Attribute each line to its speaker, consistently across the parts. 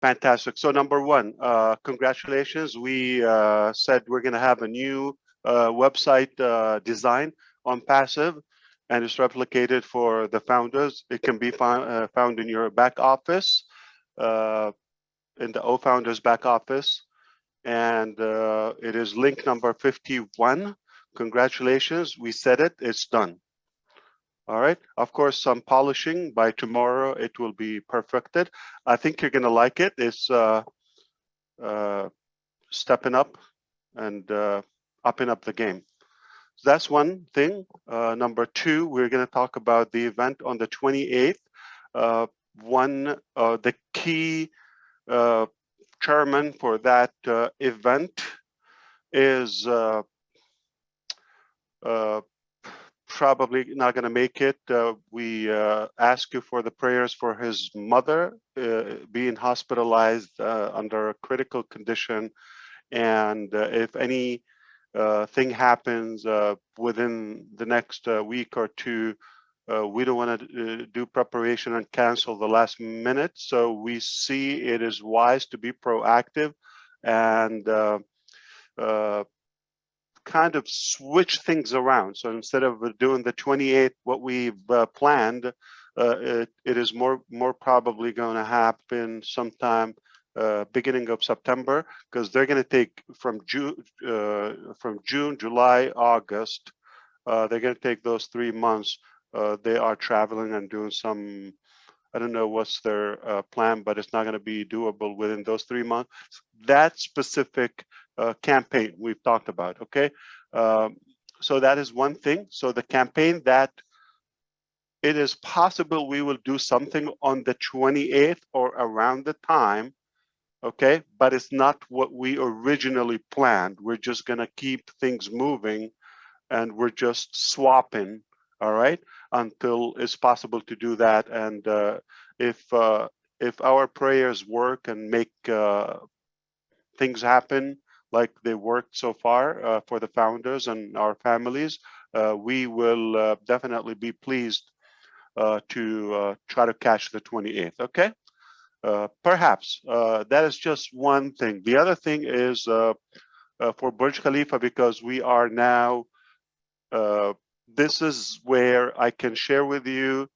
Speaker 1: Fantastic. So number one, congratulations. We said we're going to have a new website design on Passive, and it's replicated for the founders. It can be found in your back office, in the O-Founders back office, and it is link number 51. Congratulations. We said it. It's done. All right. Of course, some polishing. By tomorrow, it will be perfected. I think you're going to like it. It's stepping up and upping up the game. So that's one thing. Number two, we're going to talk about the event on the 28th. The key chairman for that event is probably not going to make it. We ask you for the prayers for his mother being hospitalized under a critical condition. And if any thing happens within the next week or two, we don't want to do preparation and cancel the last minute. So we see it is wise to be proactive and kind of switch things around. So instead of doing the 28th, what we've planned, it is more probably going to happen sometime beginning of September, because they're going to take from June, July, August. They're going to take those 3 months. They are traveling and doing some, I don't know what's their plan, but it's not going to be doable within those 3 months. That specific campaign we've talked about, okay? So that is one thing. So the campaign that it is possible we will do something on the 28th or around the time, okay? But it's not what we originally planned. We're just going to keep things moving, and we're just swapping, all right, until it's possible to do that. And if our prayers work and make things happen like they worked so far for the founders and our families, we will definitely be pleased to try to catch the 28th, okay? Perhaps that is just one thing. The other thing is for Burj Khalifa, because we are now, this is where I can share with you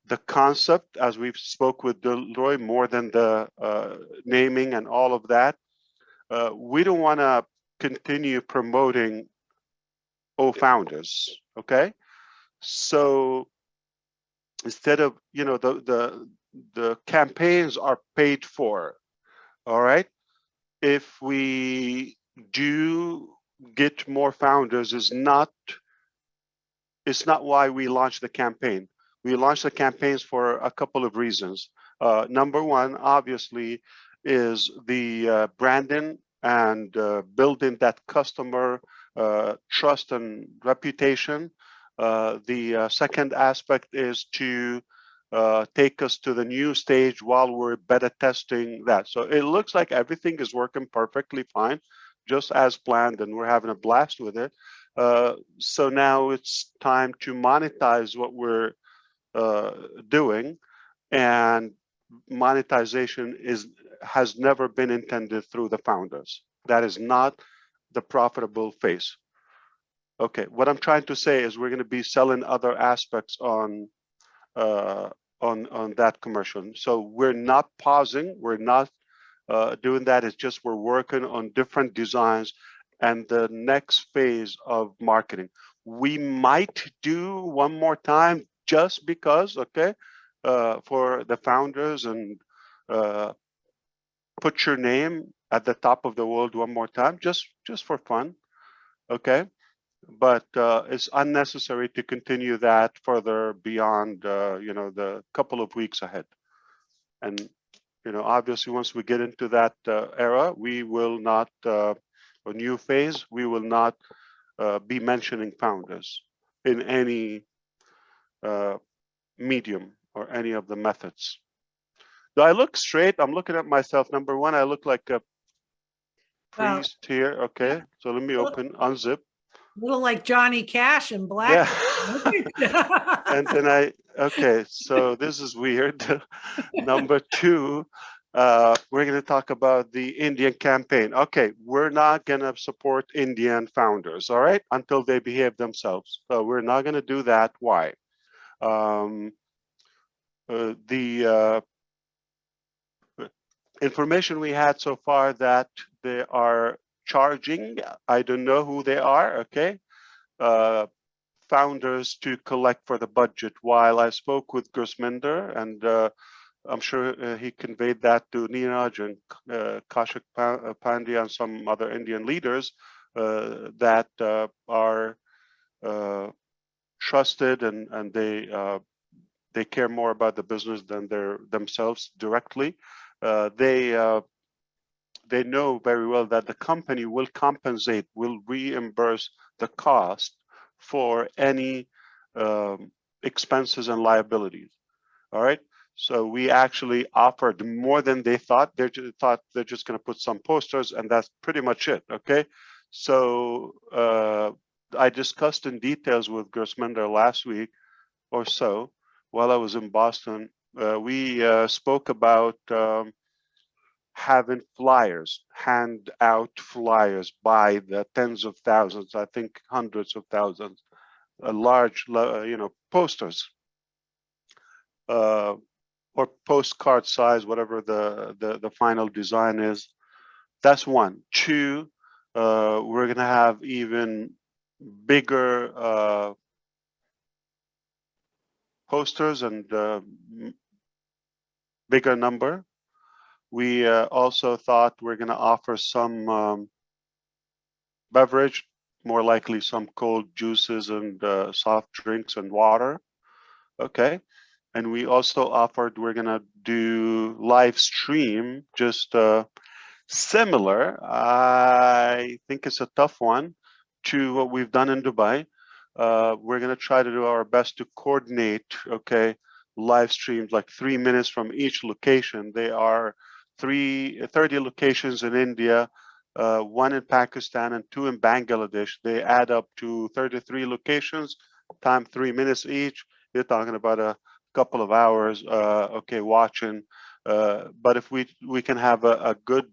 Speaker 1: the concept, as we've spoke with Delroy, more than the naming and all of that. We don't want to continue promoting O-Founders, okay? So instead of, you know, the campaigns are paid for, all right? If we do get more founders, it's not why we launched the campaign. We launched the campaigns for a couple of reasons. Number one, obviously, is the branding and building that customer trust and reputation. The second aspect is to take us to the new stage while we're beta testing that. So it looks like everything is working perfectly fine, just as planned, and we're having a blast with it. So now it's time to monetize what we're doing, and monetization has never been intended through the founders. That is not the profitable phase. Okay, what I'm trying to say is we're going to be selling other aspects on that commercial. So we're not pausing. We're not doing that. It's just we're working on different designs and the next phase of marketing. We might do one more time just because, okay, for the founders, and put your name at the top of the world one more time, just for fun, okay? But it's unnecessary to continue that further beyond, you know, the couple of weeks ahead. And, you know, obviously, once we get into that era, we will not, a new phase, we will not be mentioning founders in any medium or any of the methods. Do I look straight? I'm looking at myself. Number one, I look like a priest here. Okay, so let me unzip.
Speaker 2: Little like Johnny Cash in black.
Speaker 1: Yeah. And then okay, so this is weird. Number two, we're going to talk about the Indian campaign. Okay, we're not going to support Indian founders, all right, until they behave themselves. So we're not going to do that. Why? The information we had so far that they are charging, I don't know who they are, okay, founders to collect for the budget. While I spoke with Gurminder, and I'm sure he conveyed that to Neeraj and Kashif Pandya and some other Indian leaders that are trusted, and they care more about the business than themselves directly. They know very well that the company will compensate, will reimburse the cost for any expenses and liabilities. All right. So we actually offered more than they thought. They thought they're just going to put some posters, and that's pretty much it. Okay. So I discussed in details with Gurminder last week or so while I was in Boston. We spoke about having flyers, hand out flyers by the tens of thousands, I think hundreds of thousands, large, posters or postcard size, whatever the final design is. That's one. Two, we're going to have even bigger posters and bigger number. We also thought we're going to offer some beverage, more likely some cold juices and soft drinks and water. Okay. And we also offered we're going to do live stream, just similar. I think it's a tough one to what we've done in Dubai. We're going to try to do our best to coordinate, okay, live streams like 3 minutes from each location. They are 30 locations in India, 1 in Pakistan and 2 in Bangladesh. They add up to 33 locations, time 3 minutes each. You're talking about a couple of hours, okay, watching. But if we can have a good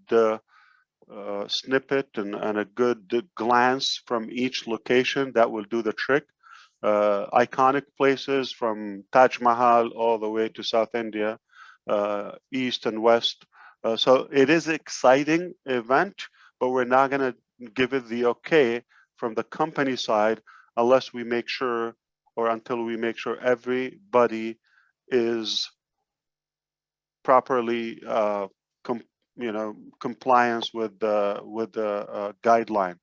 Speaker 1: snippet and a good glance from each location, that will do the trick. Iconic places from Taj Mahal all the way to South India, east and west. So it is an exciting event, but we're not going to give it the okay from the company side unless we make sure, or until we make sure everybody is properly compliance with the guideline.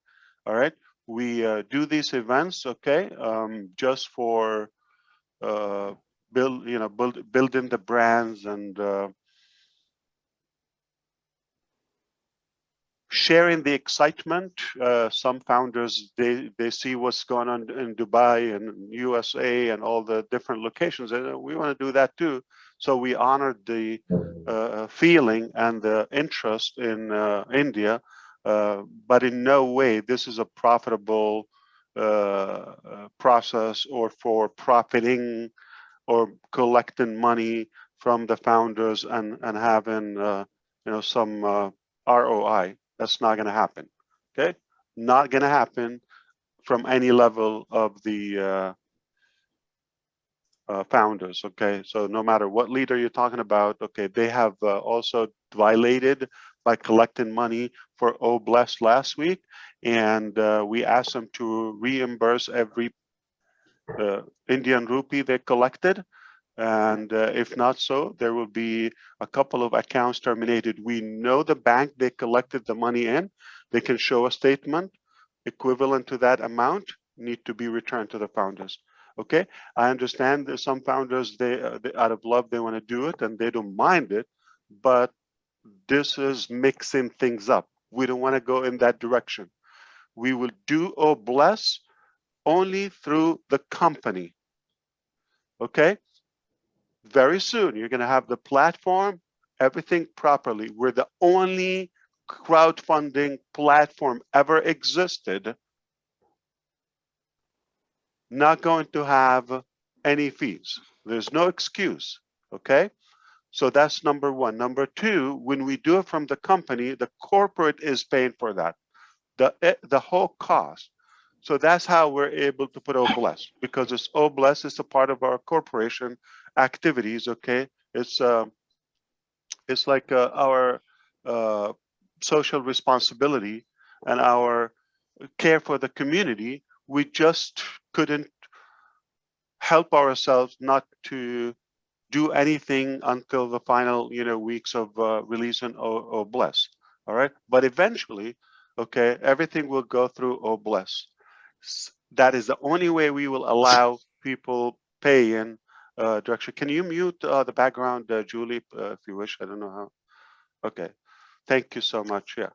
Speaker 1: All right, we do these events, okay, just for building the brands and sharing the excitement. Some founders, they see what's going on in Dubai and USA and all the different locations, and we want to do that too. So we honored the feeling and the interest in India, but in no way this is a profitable process or for profiting or collecting money from the founders and having some ROI. That's not going to happen. Okay, not going to happen from any level of the founders. Okay, so no matter what leader you're talking about, okay, they have also violated by collecting money for Oh Bless last week, and we asked them to reimburse every Indian rupee they collected. And if not so, there will be a couple of accounts terminated. We know the bank they collected the money in. They can show a statement equivalent to that amount need to be returned to the founders. Okay, I understand there's some founders, they out of love, they want to do it and they don't mind it, but this is mixing things up. We don't want to go in that direction. We will do or bless only through the company. Okay, very soon you're going to have the platform, everything properly. We're the only crowdfunding platform ever existed not going to have any fees. There's no excuse. Okay, So that's number one. Number two, when we do it from the company, the corporate is paying for that, the whole cost. So that's how we're able to put OBLES, because it's OBLES is a part of our corporation activities. Okay, it's like our uh, social responsibility and our care for the community. We just couldn't help ourselves not to do anything until the final, weeks of release and OBLES. All right, but eventually, okay, everything will go through OBLES. That is the only way we will allow people pay in direction. Can you mute the background, Julie, if you wish? I don't know how. Okay, thank you so much. Yeah.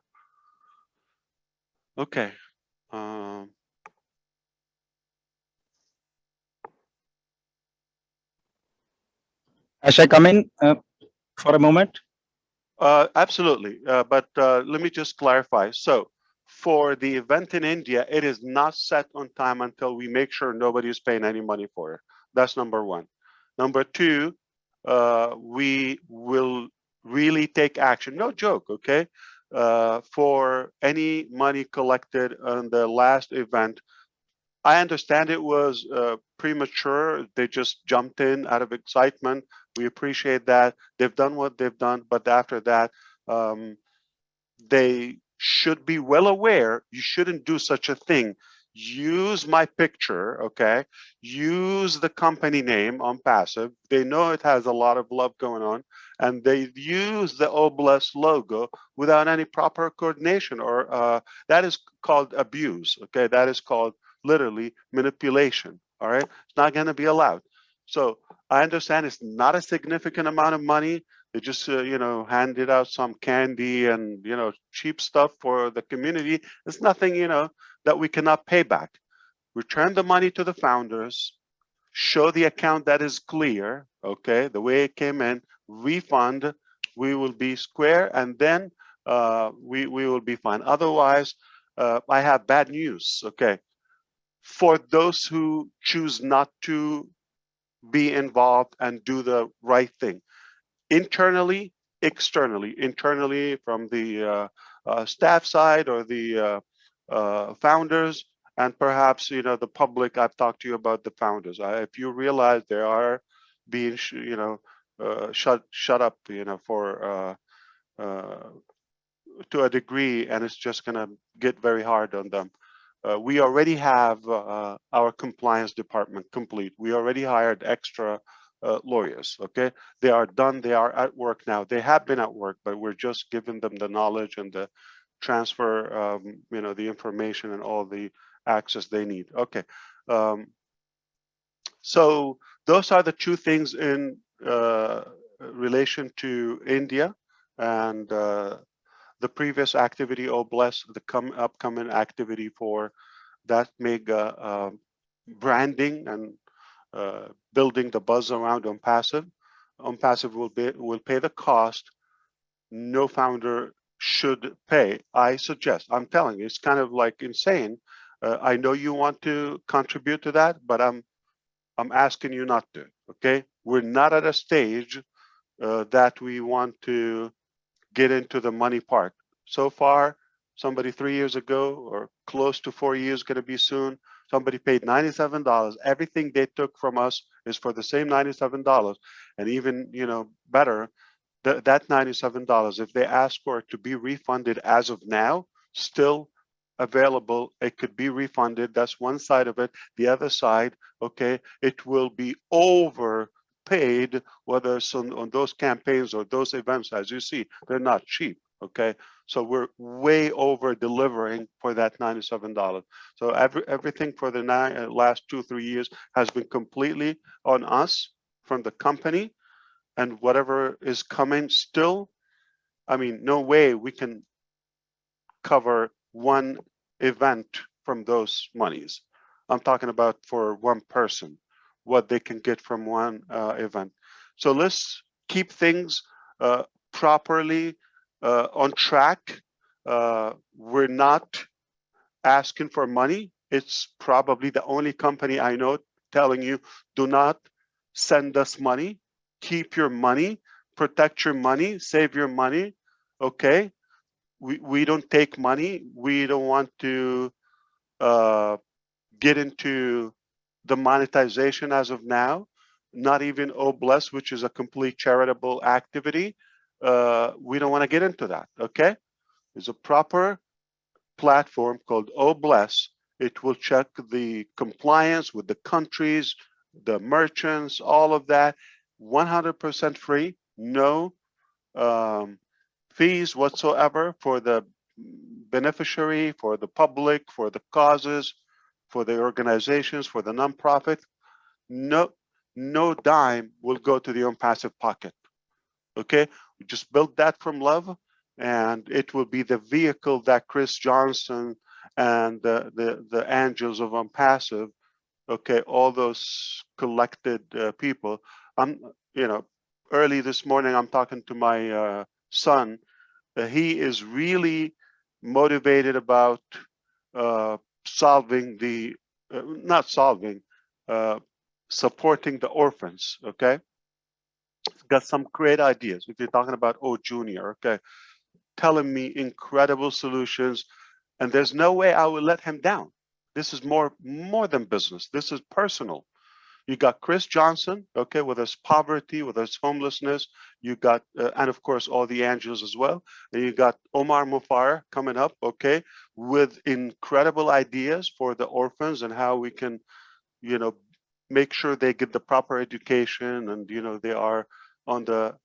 Speaker 1: Okay. Um,
Speaker 3: Shall I come in for a moment?
Speaker 1: Absolutely. But let me just clarify. So for the event in India, it is not set on time until we make sure nobody is paying any money for it. That's number one. Number two, we will really take action. No joke, okay? For any money collected on the last event, I understand it was premature. They just jumped in out of excitement. We appreciate that. They've done what they've done, but after that, um, they should be well aware you shouldn't do such a thing. Use my picture, okay? Use the company name on Passive. They know it has a lot of love going on, and they use the OBLES logo without any proper coordination, or that is called abuse, okay? That is called literally manipulation, all right? It's not going to be allowed. So I understand it's not a significant amount of money. They just, handed out some candy and, cheap stuff for the community. It's nothing, that we cannot pay back. Return the money to the founders, show the account that is clear, okay, the way it came in, refund, we will be square, and then we will be fine. Otherwise, I have bad news, okay? For those who choose not to be involved and do the right thing, internally, externally. Internally from the staff side or the founders, and perhaps the public. I've talked to you about the founders. If you realize they are being shut up, for to a degree, and it's just going to get very hard on them. We already have our compliance department complete. We already hired extra lawyers, okay? They are done, they are at work now. They have been at work, but we're just giving them the knowledge and the transfer, the information and all the access they need. Okay. So those are the two things in relation to India, and the previous activity, OBLES, the upcoming activity for that mega branding and building the buzz around ONPASSIVE. ONPASSIVE will pay the cost. No founder should pay. I suggest, I'm telling you, it's kind of like insane. I know you want to contribute to that, but I'm asking you not to, okay? We're not at a stage that we want to get into the money part. So far, somebody 3 years ago or close to 4 years, going to be soon, somebody paid $97. Everything they took from us is for the same $97. And even, better, that $97, if they ask for it to be refunded as of now, still available, it could be refunded. That's one side of it. The other side, okay, it will be overpaid, whether it's on those campaigns or those events. As you see, they're not cheap, okay? So we're way over delivering for that $97. So everything for the last 2-3 years has been completely on us from the company, and whatever is coming still, I mean, no way we can cover one event from those monies. I'm talking about for one person, what they can get from one event. So let's keep things properly on track. We're not asking for money. It's probably the only company I know telling you, do not send us money. Keep your money. protect your money, save your money. Okay, we don't take money. We don't want to get into the monetization as of now. Not even Bless, which is a complete charitable activity. We don't want to get into that. Okay, there's a proper platform called Bless. It will check the compliance with the countries, the merchants, all of that. 100% free, no fees whatsoever for the beneficiary, for the public, for the causes, for the organizations, for the nonprofit. No dime will go to the ONPASSIVE pocket. Okay, we just built that from love, and it will be the vehicle that Chris Johnson and the angels of ONPASSIVE, okay, all those collected people. Early this morning, I'm talking to my son. He is really motivated about solving the, not solving, supporting the orphans, okay? Got some great ideas. If you're talking about Junior, okay, telling me incredible solutions, and there's no way I will let him down. This is more than business. This is personal. You got Chris Johnson, okay, with his poverty, with his homelessness. You got, and of course, all the angels as well. And you got Omar Mufareh coming up, okay, with incredible ideas for the orphans and how we can, make sure they get the proper education, and they are on the.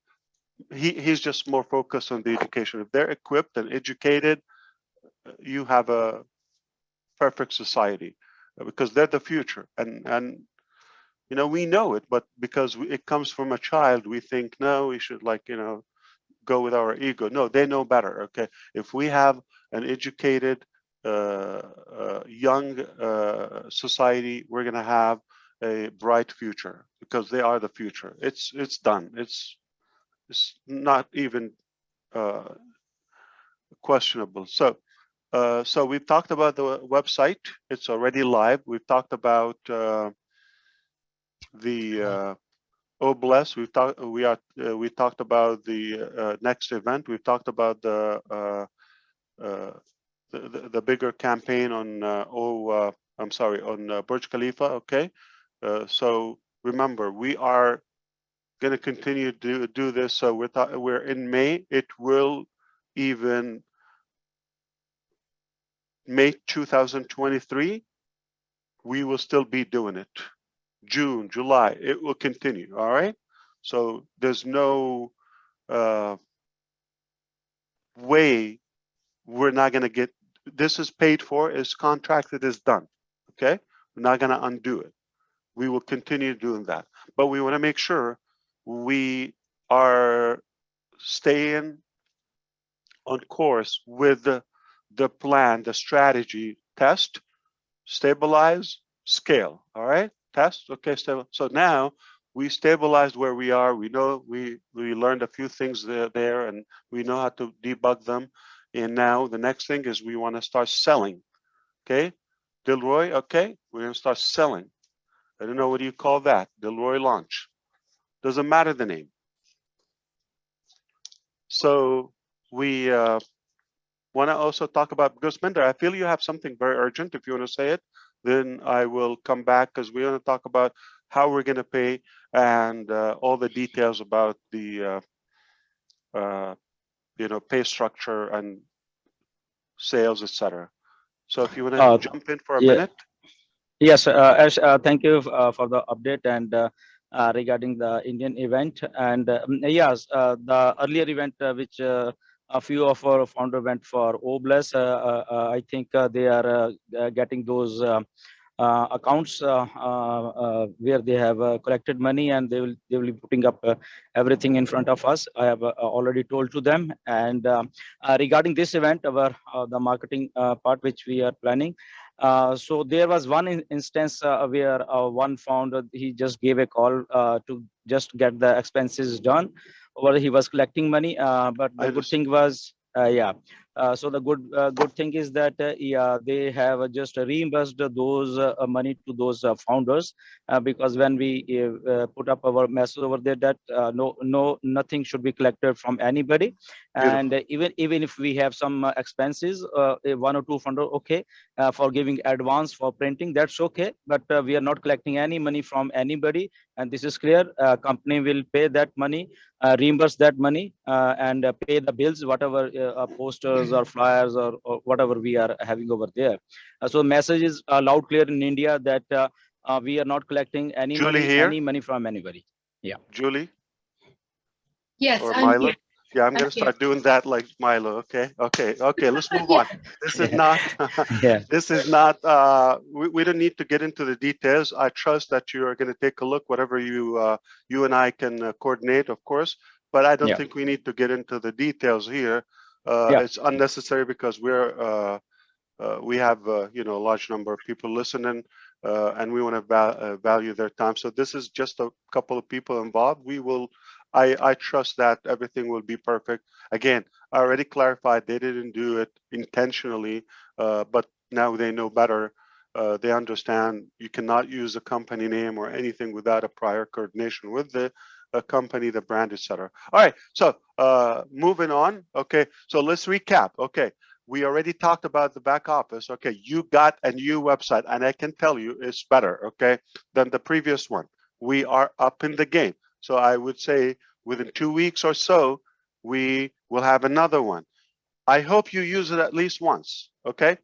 Speaker 1: He's just more focused on the education. If they're equipped and educated, you have a perfect society, because they're the future. And we know it, but because it comes from a child, we think, no, we should go with our ego. No, they know better. Okay, if we have an educated, young society, we're going to have a bright future, because they are the future. It's done. It's not even questionable. So we've talked about the website. It's already live. We've talked about the Bless. We talked about the next event. We've talked about the bigger campaign on on Burj Khalifa. Okay, so remember, we are going to continue to do this. So we're in May. It will even May 2023. We will still be doing it. June, July, it will continue. All right. So there's no way we're not going to get this. Is paid for, is contracted, is done. Okay, we're not going to undo it. We will continue doing that, but we want to make sure we are staying on course with the plan, the strategy. Test, stabilize, scale. All right, test. Okay, stable. So now we stabilized where we are. We know we learned a few things there, and we know how to debug them. And now the next thing is we want to start selling. Okay, Dilroy. Okay, we're going to start selling. I don't know, what do you call that? Dilroy launch. Doesn't matter the name. So we want to also talk about, because Minder, I feel you have something very urgent. If you want to say it, then I will come back, because we want to talk about how we're going to pay and all the details about the pay structure and sales, etc. So if you want to jump in for a minute.
Speaker 3: Yes, Ash, thank you for the update and regarding the Indian event. And yes, the earlier event which a few of our founder went for Obless, I think they are getting those accounts where they have collected money, and they will be putting up everything in front of us. I have already told to them. And regarding this event, our the marketing part which we are planning. So there was one instance where one founder, he just gave a call to just get the expenses done, or he was collecting money. But the good thing was, So the good thing is that yeah, they have just reimbursed those money to those founders, because when we put up our message over there that nothing should be collected from anybody. And
Speaker 1: Beautiful.
Speaker 3: even if we have some expenses, one or two founder, okay, for giving advance for printing, that's okay, but we are not collecting any money from anybody, and this is clear. Company will pay that money, reimburse that money, and pay the bills, whatever posters or flyers or whatever we are having over there. So message is loud clear in India that we are not collecting
Speaker 1: Julie here?
Speaker 3: any money from anybody. Yeah.
Speaker 1: Julie
Speaker 4: Yes,
Speaker 1: or
Speaker 4: I'm
Speaker 1: Milo?
Speaker 4: here.
Speaker 1: Yeah, I'm
Speaker 4: I'm
Speaker 1: gonna
Speaker 4: here.
Speaker 1: start doing that like Milo. Okay. Let's move
Speaker 4: Yeah.
Speaker 1: on. This is not.
Speaker 3: Yeah.
Speaker 1: This is not. We don't need to get into the details. I trust that you are going to take a look. Whatever you and I can coordinate, of course. But I don't
Speaker 3: Yeah.
Speaker 1: think we need to get into the details here.
Speaker 3: Yeah.
Speaker 1: It's unnecessary because we have a large number of people listening, and we want to value their time. So this is just a couple of people involved. I trust that everything will be perfect. Again, I already clarified they didn't do it intentionally, but now they know better. They understand you cannot use a company name or anything without a prior coordination with the company, the brand, etc. All right, so moving on. Okay, so let's recap. Okay, we already talked about the back office. Okay, you got a new website, and I can tell you it's better, okay, than the previous one. We are up in the game. So I would say within 2 weeks or so, we will have another one. I hope you use it at least once, okay?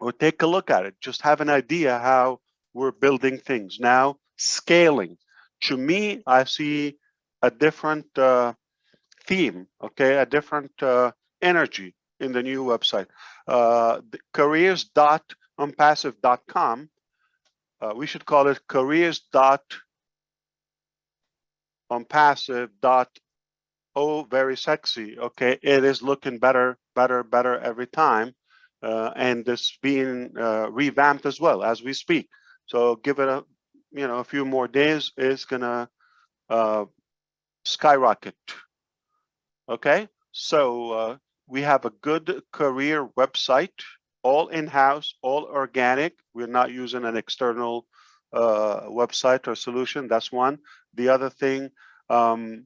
Speaker 1: Or take a look at it. Just have an idea how we're building things. Now, scaling. To me, I see a different theme, okay, a different energy in the new website. Careers.onpassive.com. We should call it careers.onpassive.oh, very sexy. Okay, it is looking better every time, and it's being revamped as well as we speak. So give it a few more days. It's gonna skyrocket. Okay, so we have a good career website, all in-house, all organic. We're not using an external website or solution. That's one. The other thing,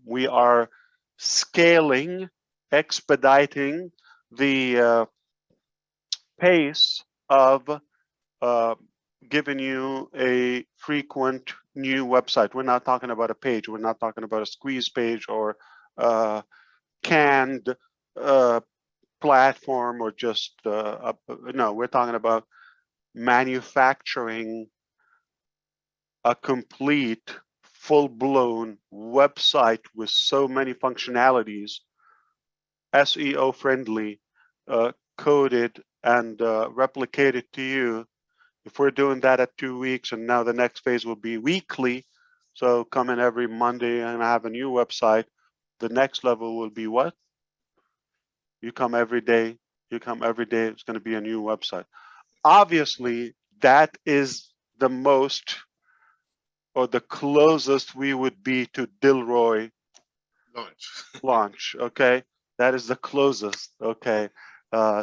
Speaker 1: we are scaling, expediting the pace of giving you a frequent new website. We're not talking about a page. We're not talking about a squeeze page or canned platform or just no, we're talking about manufacturing a complete full-blown website with so many functionalities, SEO friendly, coded and replicated to you. If we're doing that at 2 weeks, and now the next phase will be weekly, so come in every Monday and have a new website. The next level will be what? You come every day, it's going to be a new website. Obviously, that is the most or the closest we would be to Dilroy launch, okay? That is the closest, okay?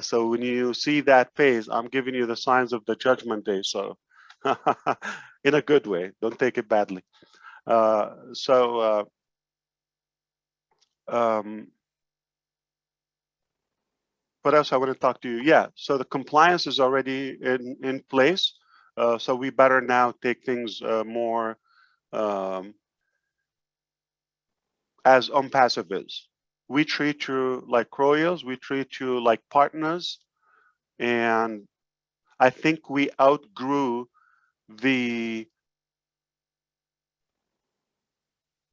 Speaker 1: So when you see that phase, I'm giving you the signs of the judgment day, so in a good way, don't take it badly. What else I want to talk to you? Yeah, so the compliance is already in place. So we better now take things more as ONPASSIVE is. We treat you like royals, we treat you like partners, and I think we outgrew the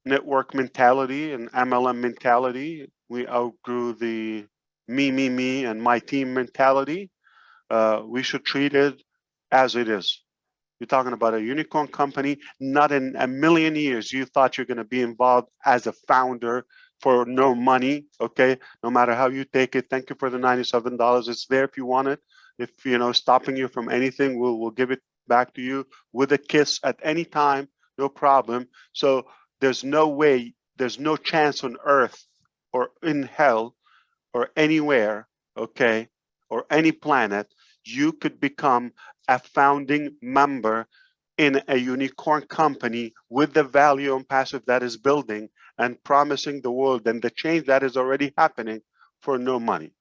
Speaker 1: network mentality and MLM mentality. We outgrew the me, and my team mentality. We should treat it as it is. You're talking about a unicorn company. Not in a million years you thought you're going to be involved as a founder for no money, okay? No matter how you take it. Thank you for the $97. It's there if you want it. If stopping you from anything, we'll give it back to you with a kiss at any time, no problem. So there's no way, there's no chance on earth or in hell or anywhere okay, or any planet, you could become a founding member in a unicorn company with the value on passive that is building and promising the world and the change that is already happening for no money.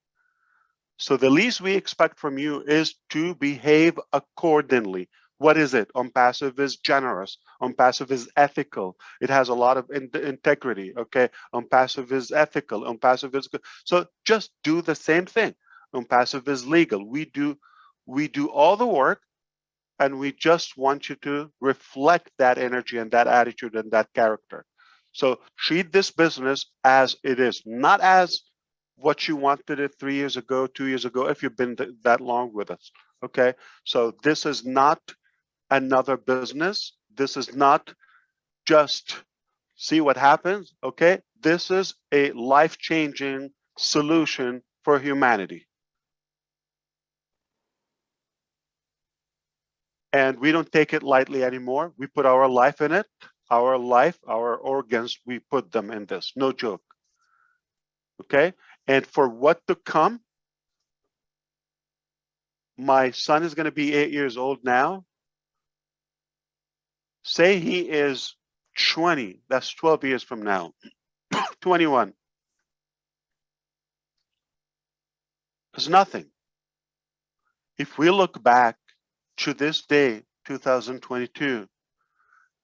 Speaker 1: So the least we expect from you is to behave accordingly. What is it? ONPASSIVE is generous. ONPASSIVE is ethical. It has a lot of integrity. Okay. ONPASSIVE is ethical. ONPASSIVE is good. So just do the same thing. ONPASSIVE is legal. We do all the work, and we just want you to reflect that energy and that attitude and that character. So treat this business as it is, not as what you wanted it 3 years ago, 2 years ago, if you've been that long with us. Okay. So this is not another business. This is not just see what happens. Okay. This is a life-changing solution for humanity. And we don't take it lightly anymore. We put our life in it. Our life, our organs, we put them in this. No joke. Okay. And for what to come, my son is going to be 8 years old now. Say he is 20, that's 12 years from now, 21. It's nothing. If we look back to this day, 2022,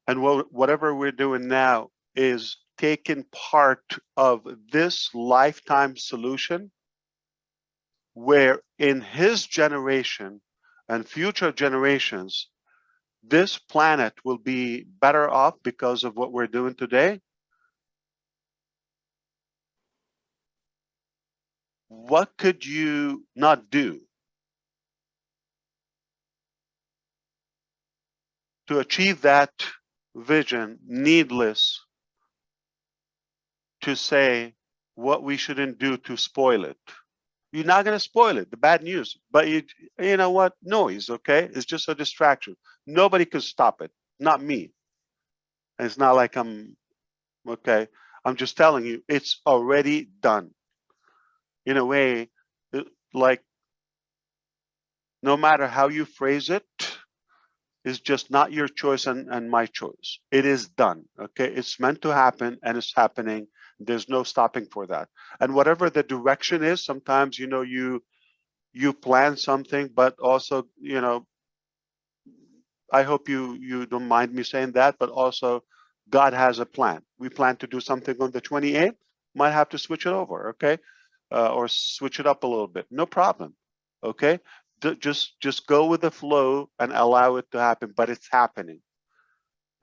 Speaker 1: and whatever we're doing now is taking part of this lifetime solution, where in his generation and future generations, this planet will be better off because of what we're doing today. What could you not do to achieve that vision? Needless to say what we shouldn't do to spoil it. You're not going to spoil it, the bad news, but you know what? Noise, okay? It's just a distraction. Nobody could stop it, not me. And it's not like I'm, okay? I'm just telling you, it's already done. In a way, like, no matter how you phrase it, it's just not your choice and my choice. It is done, okay? It's meant to happen, and it's happening. There's no stopping for that. And whatever the direction is, sometimes, you know, you plan something, but also, you know, I hope you don't mind me saying that, but also God has a plan. We plan to do something on the 28th, might have to switch it over, okay? Or switch it up a little bit, no problem, okay? Just go with the flow and allow it to happen, but it's happening.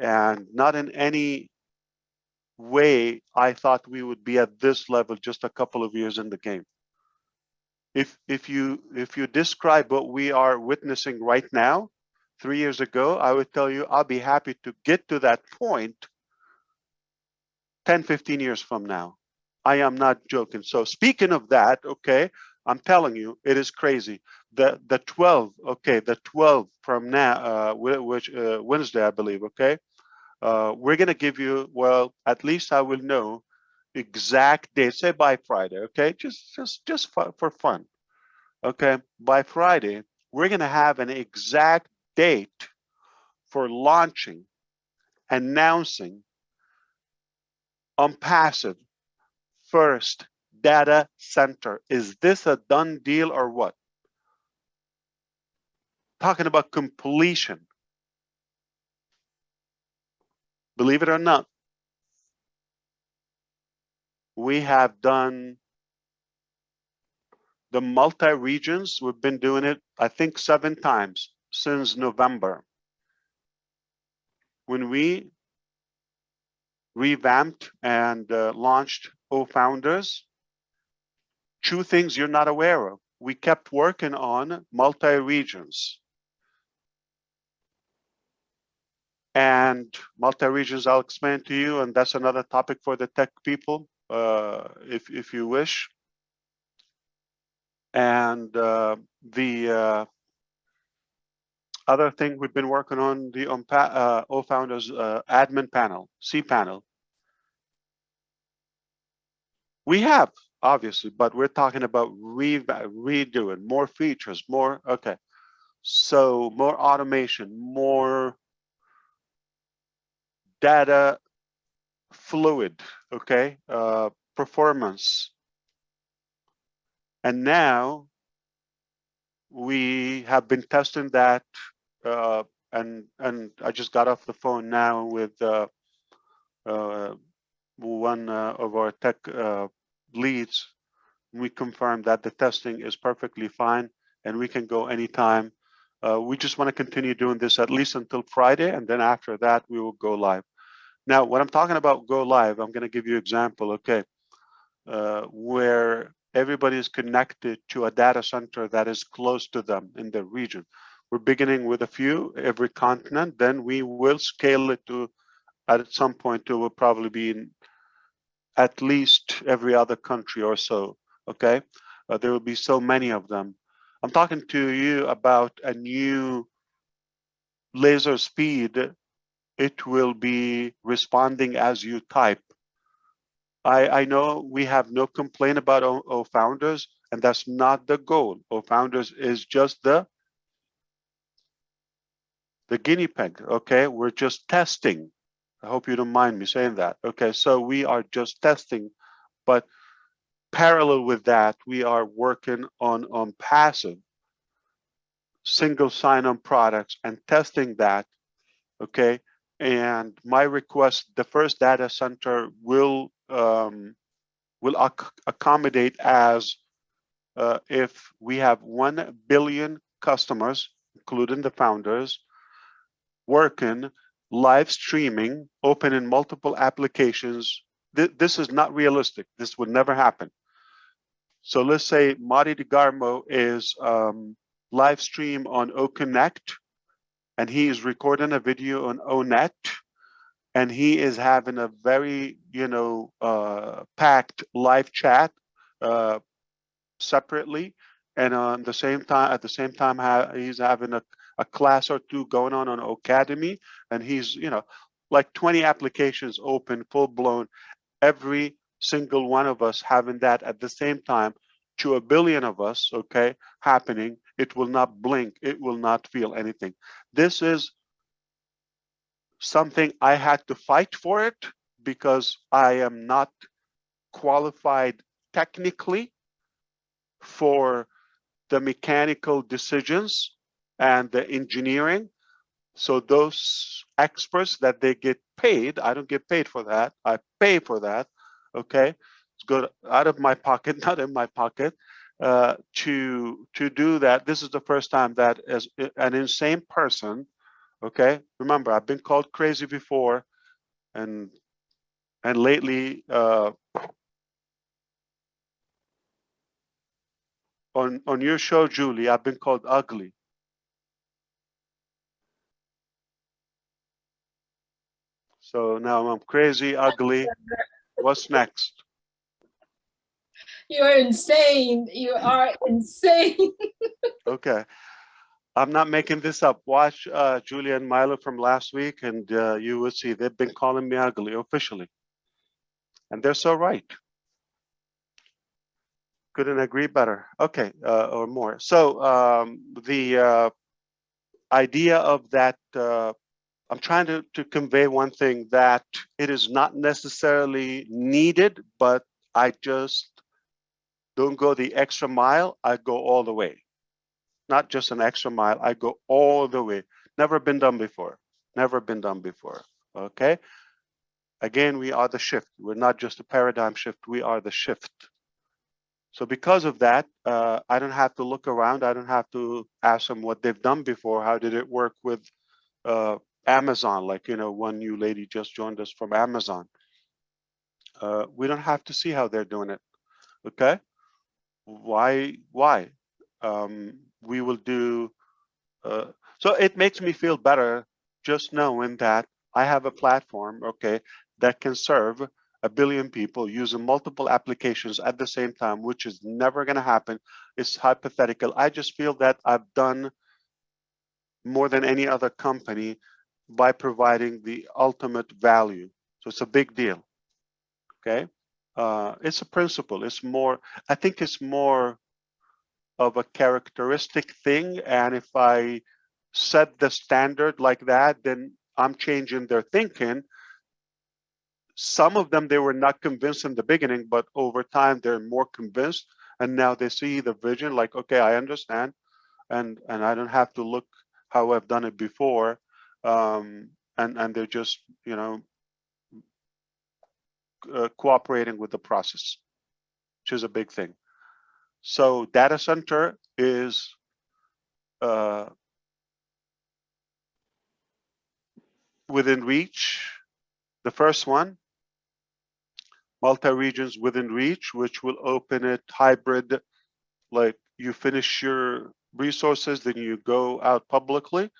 Speaker 1: And not in any way I thought we would be at this level just a couple of years in the game. If you describe what we are witnessing right now, 3 years ago, I would tell you I'll be happy to get to that point 10, 15 years from now. I am not joking. So speaking of that, okay, I'm telling you, it is crazy. The 12, okay, the 12 from now, which Wednesday, I believe, okay, we're gonna give you, well, at least I will know exact date. Say by Friday, okay, just for fun, okay. By Friday, we're gonna have an exact date for launching, announcing ONPASSIVE first data center. Is this a done deal or what? Talking about completion. Believe it or not, we have done the multi-regions. We've been doing it, I think, 7 times since November, when we revamped and launched O-Founders. 2 things you're not aware of. We kept working on multi-regions. And multi-regions, I'll explain to you, and that's another topic for the tech people, if you wish. And the other thing we've been working on, the O-Founders admin panel, cPanel. We have obviously, but we're talking about redoing more features, more, okay. So more automation, more data fluid, okay, performance. And now we have been testing that, and I just got off the phone now with one of our tech leads. We confirmed that the testing is perfectly fine and we can go anytime. We just want to continue doing this at least until Friday, and then after that we will go live. Now, when I'm talking about go live, I'm going to give you an example, okay, where everybody is connected to a data center that is close to them in the region. We're beginning with a few, every continent, then we will scale it to, at some point, it will probably be in at least every other country or so, okay? There will be so many of them. I'm talking to you about a new laser speed. It will be responding as you type. I know we have no complaint about O Founders, and that's not the goal. O Founders is just the guinea pig, okay? We're just testing. I hope you don't mind me saying that. Okay, so we are just testing, but parallel with that, we are working on passive single sign-on products and testing that, okay? And my request, the first data center will accommodate as if we have 1 billion customers, including the founders, working, live streaming, open in multiple applications. This is not realistic. This would never happen. So let's say Madi DeGarmo is live stream on OConnect, and he is recording a video on ONET, and he is having a very, packed live chat separately, and on the same time, at the same time, he's having a class or two going on Academy, and he's, like 20 applications open, full blown, every single one of us having that at the same time to 1 billion of us, okay, happening. It will not blink. It will not feel anything. This is something I had to fight for it because I am not qualified technically for the mechanical decisions and the engineering. So those experts that they get paid, I don't get paid for that. I pay for that, okay? It's good out of my pocket, not in my pocket, to do that. This is the first time that as an insane person, okay? Remember, I've been called crazy before, and lately on your show, Julie, I've been called ugly. So now I'm crazy, ugly. What's next?
Speaker 4: You're insane. You are insane.
Speaker 1: Okay. I'm not making this up. Watch Julia and Milo from last week, and you will see they've been calling me ugly officially. And they're so right. Couldn't agree better. Okay, or more. So the idea of that, I'm trying to convey one thing, that it is not necessarily needed, but I just don't go the extra mile. I go all the way. Not just an extra mile. I go all the way. Never been done before. Never been done before. Okay. Again, we are the shift. We're not just a paradigm shift. We are the shift. So because of that, I don't have to look around. I don't have to ask them what they've done before. How did it work with Amazon? Like, one new lady just joined us from Amazon. We don't have to see how they're doing it. Okay. Why? We will do. So it makes me feel better just knowing that I have a platform, okay, that can serve 1 billion people using multiple applications at the same time, which is never going to happen. It's hypothetical. I just feel that I've done more than any other company by providing the ultimate value. So it's a big deal, okay? It's a principle. It's more, I think it's more of a characteristic thing. And if I set the standard like that, then I'm changing their thinking. Some of them, they were not convinced in the beginning, but over time they're more convinced. And now they see the vision like, okay, I understand. And I don't have to look how I've done it before. And they're just, you know, cooperating with the process, which is a big thing. So data center is within reach. The first one, multi-regions within reach, which will open it hybrid, like you finish your resources, then you go out publicly,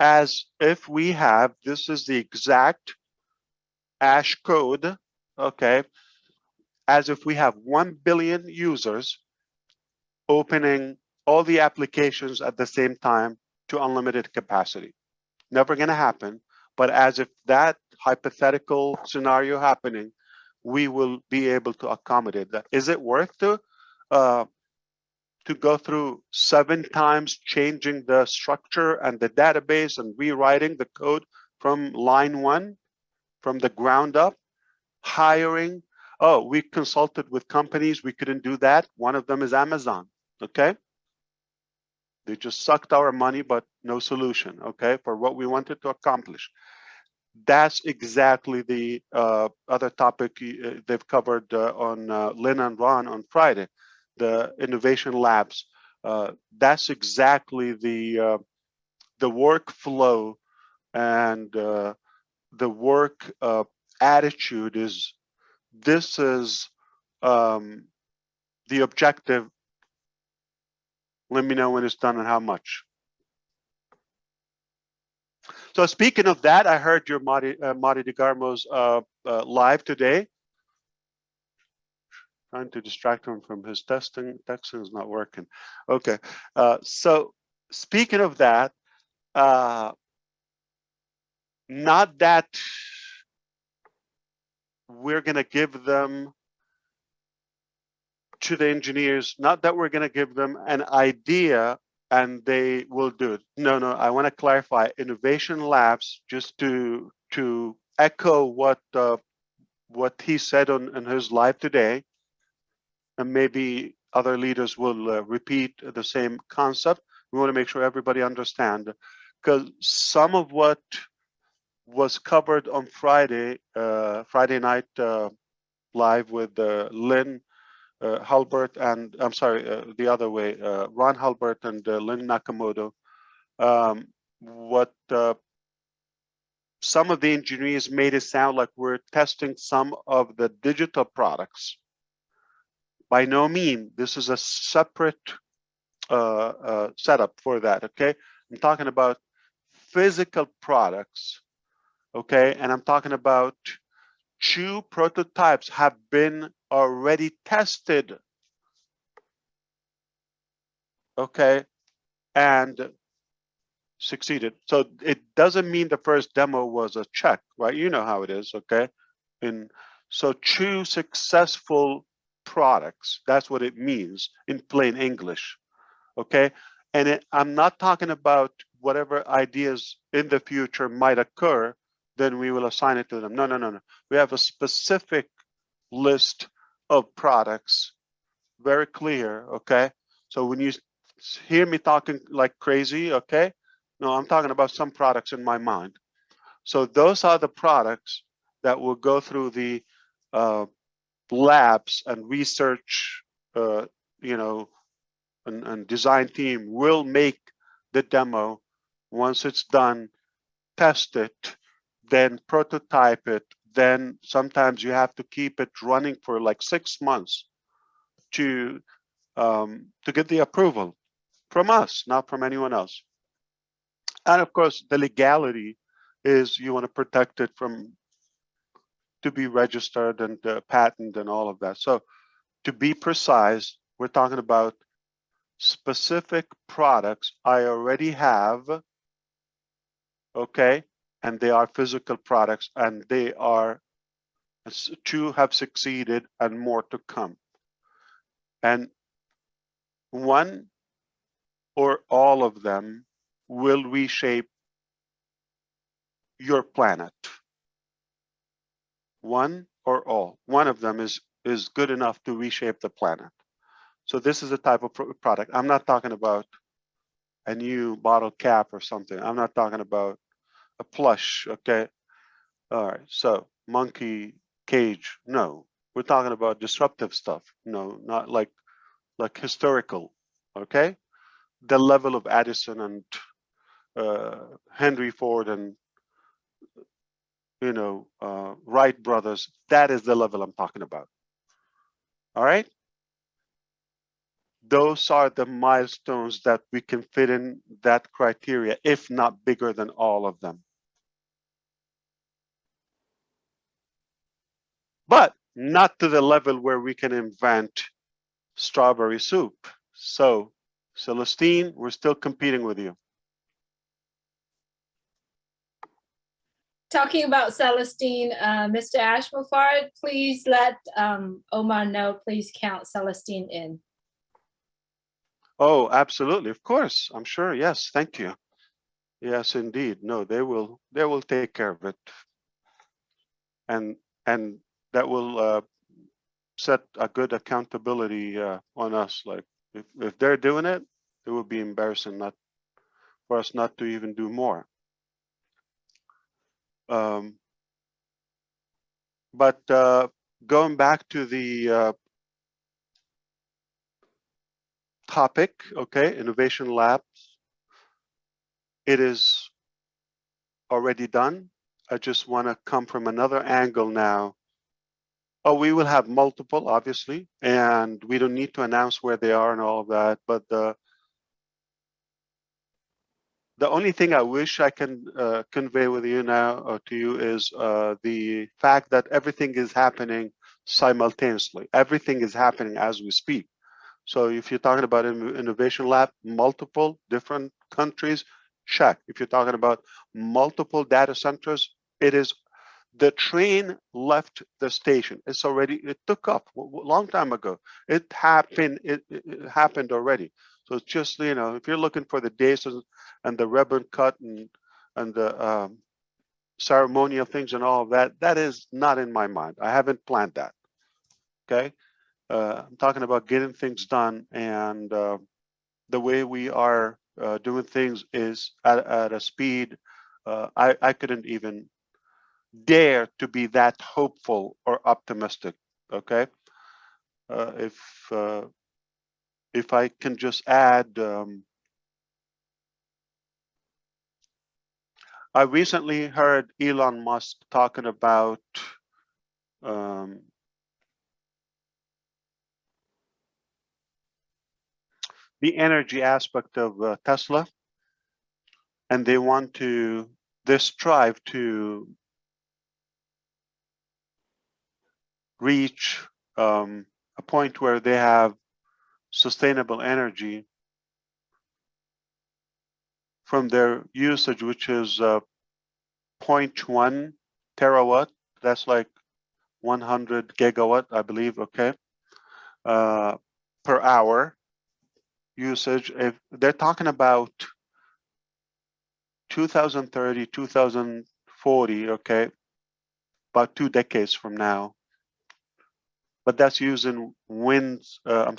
Speaker 1: as if we have, this is the exact ASH code, okay, as if we have 1 billion users opening all the applications at the same time to unlimited capacity. Never going to happen, but as if that hypothetical scenario happening, we will be able to accommodate that. Is it worth to go through 7 times changing the structure and the database and rewriting the code from line 1, from the ground up, hiring? Oh, we consulted with companies, we couldn't do that. One of them is Amazon, okay? They just sucked our money, but no solution, okay, for what we wanted to accomplish. That's exactly the other topic they've covered on Lynn and Ron on Friday, the innovation labs. That's exactly the workflow and the work attitude is, this is the objective. Let me know when it's done and how much. So speaking of that, I heard your Marty DeGarmo's live today. Trying to distract him from his testing. Texting is not working. Okay. So speaking of that, not that we're going to give them to the engineers, not that we're going to give them an idea and they will do it. No, I want to clarify. Innovation labs, just to echo what he said on his live today, and maybe other leaders will repeat the same concept. We want to make sure everybody understand, because some of what was covered on Friday night live with Lynn Halbert and, I'm sorry, the other way, Ron Halbert and Lynn Nakamoto. What some of the engineers made it sound like we're testing some of the digital products. By no means, this is a separate setup for that, okay? I'm talking about physical products, okay? And I'm talking about 2 prototypes have been already tested, okay, and succeeded. So it doesn't mean the first demo was a check, right? You know how it is, okay? And so 2 successful products, that's what it means in plain English, okay? And I'm not talking about whatever ideas in the future might occur, then we will assign it to them. No. We have a specific list of products, very clear, okay? So when you hear me talking like crazy, okay? No, I'm talking about some products in my mind. So those are the products that will go through the labs and research, you know, and design team will make the demo. Once it's done, test it, then prototype it. Then sometimes you have to keep it running for like 6 months to get the approval from us, not from anyone else. And of course, the legality is you want to protect it from to be registered and patent and all of that. So to be precise, we're talking about specific products I already have, okay, and they are physical products and they are Two have succeeded and more to come. And one or all of them will reshape your planet. One or all. One of them is good enough to reshape the planet. So this is a type of product. I'm not talking about a new bottle cap or something. I'm not talking about a plush, okay? All right, so monkey cage, no. We're talking about disruptive stuff. No, not like historical, okay? The level of Edison and Henry Ford and Wright brothers, that is the level I'm talking about. All right? Those are the milestones that we can fit in that criteria, if not bigger than all of them. But not to the level where we can invent strawberry soup. So, Celestine, we're still competing with you.
Speaker 4: Talking about Celestine, Mr. Mufareh, please let Omar know, please count Celestine in.
Speaker 1: Oh, absolutely. Of course. I'm sure. Yes. Thank you. Yes, indeed. No, they will take care of it. And that will set a good accountability on us. Like if they're doing it, it would be embarrassing not for us not to even do more. But going back to the topic, okay, Innovation Labs, it is already done. I just want to come from another angle now. Oh, we will have multiple, obviously, and we don't need to announce where they are and all of that. But the only thing I wish I can convey with you now to you is the fact that everything is happening simultaneously. Everything is happening as we speak. So if you're talking about innovation lab, multiple different countries, check. If you're talking about multiple data centers, it is the train left the station. It took off a long time ago. It happened already. So it's just, if you're looking for the dates and the ribbon cut and the ceremonial things and all of that, that is not in my mind. I haven't planned that. Okay. I'm talking about getting things done, and the way we are doing things is at a speed I couldn't even dare to be that hopeful or optimistic. Okay, if I can just add, I recently heard Elon Musk talking about the energy aspect of Tesla, and they strive to reach a point where they have sustainable energy from their usage, which is 0.1 terawatt. That's like 100 gigawatt, I believe, okay, per hour usage. If they're talking about 2030, 2040, okay, about 2 decades from now. But that's using winds, the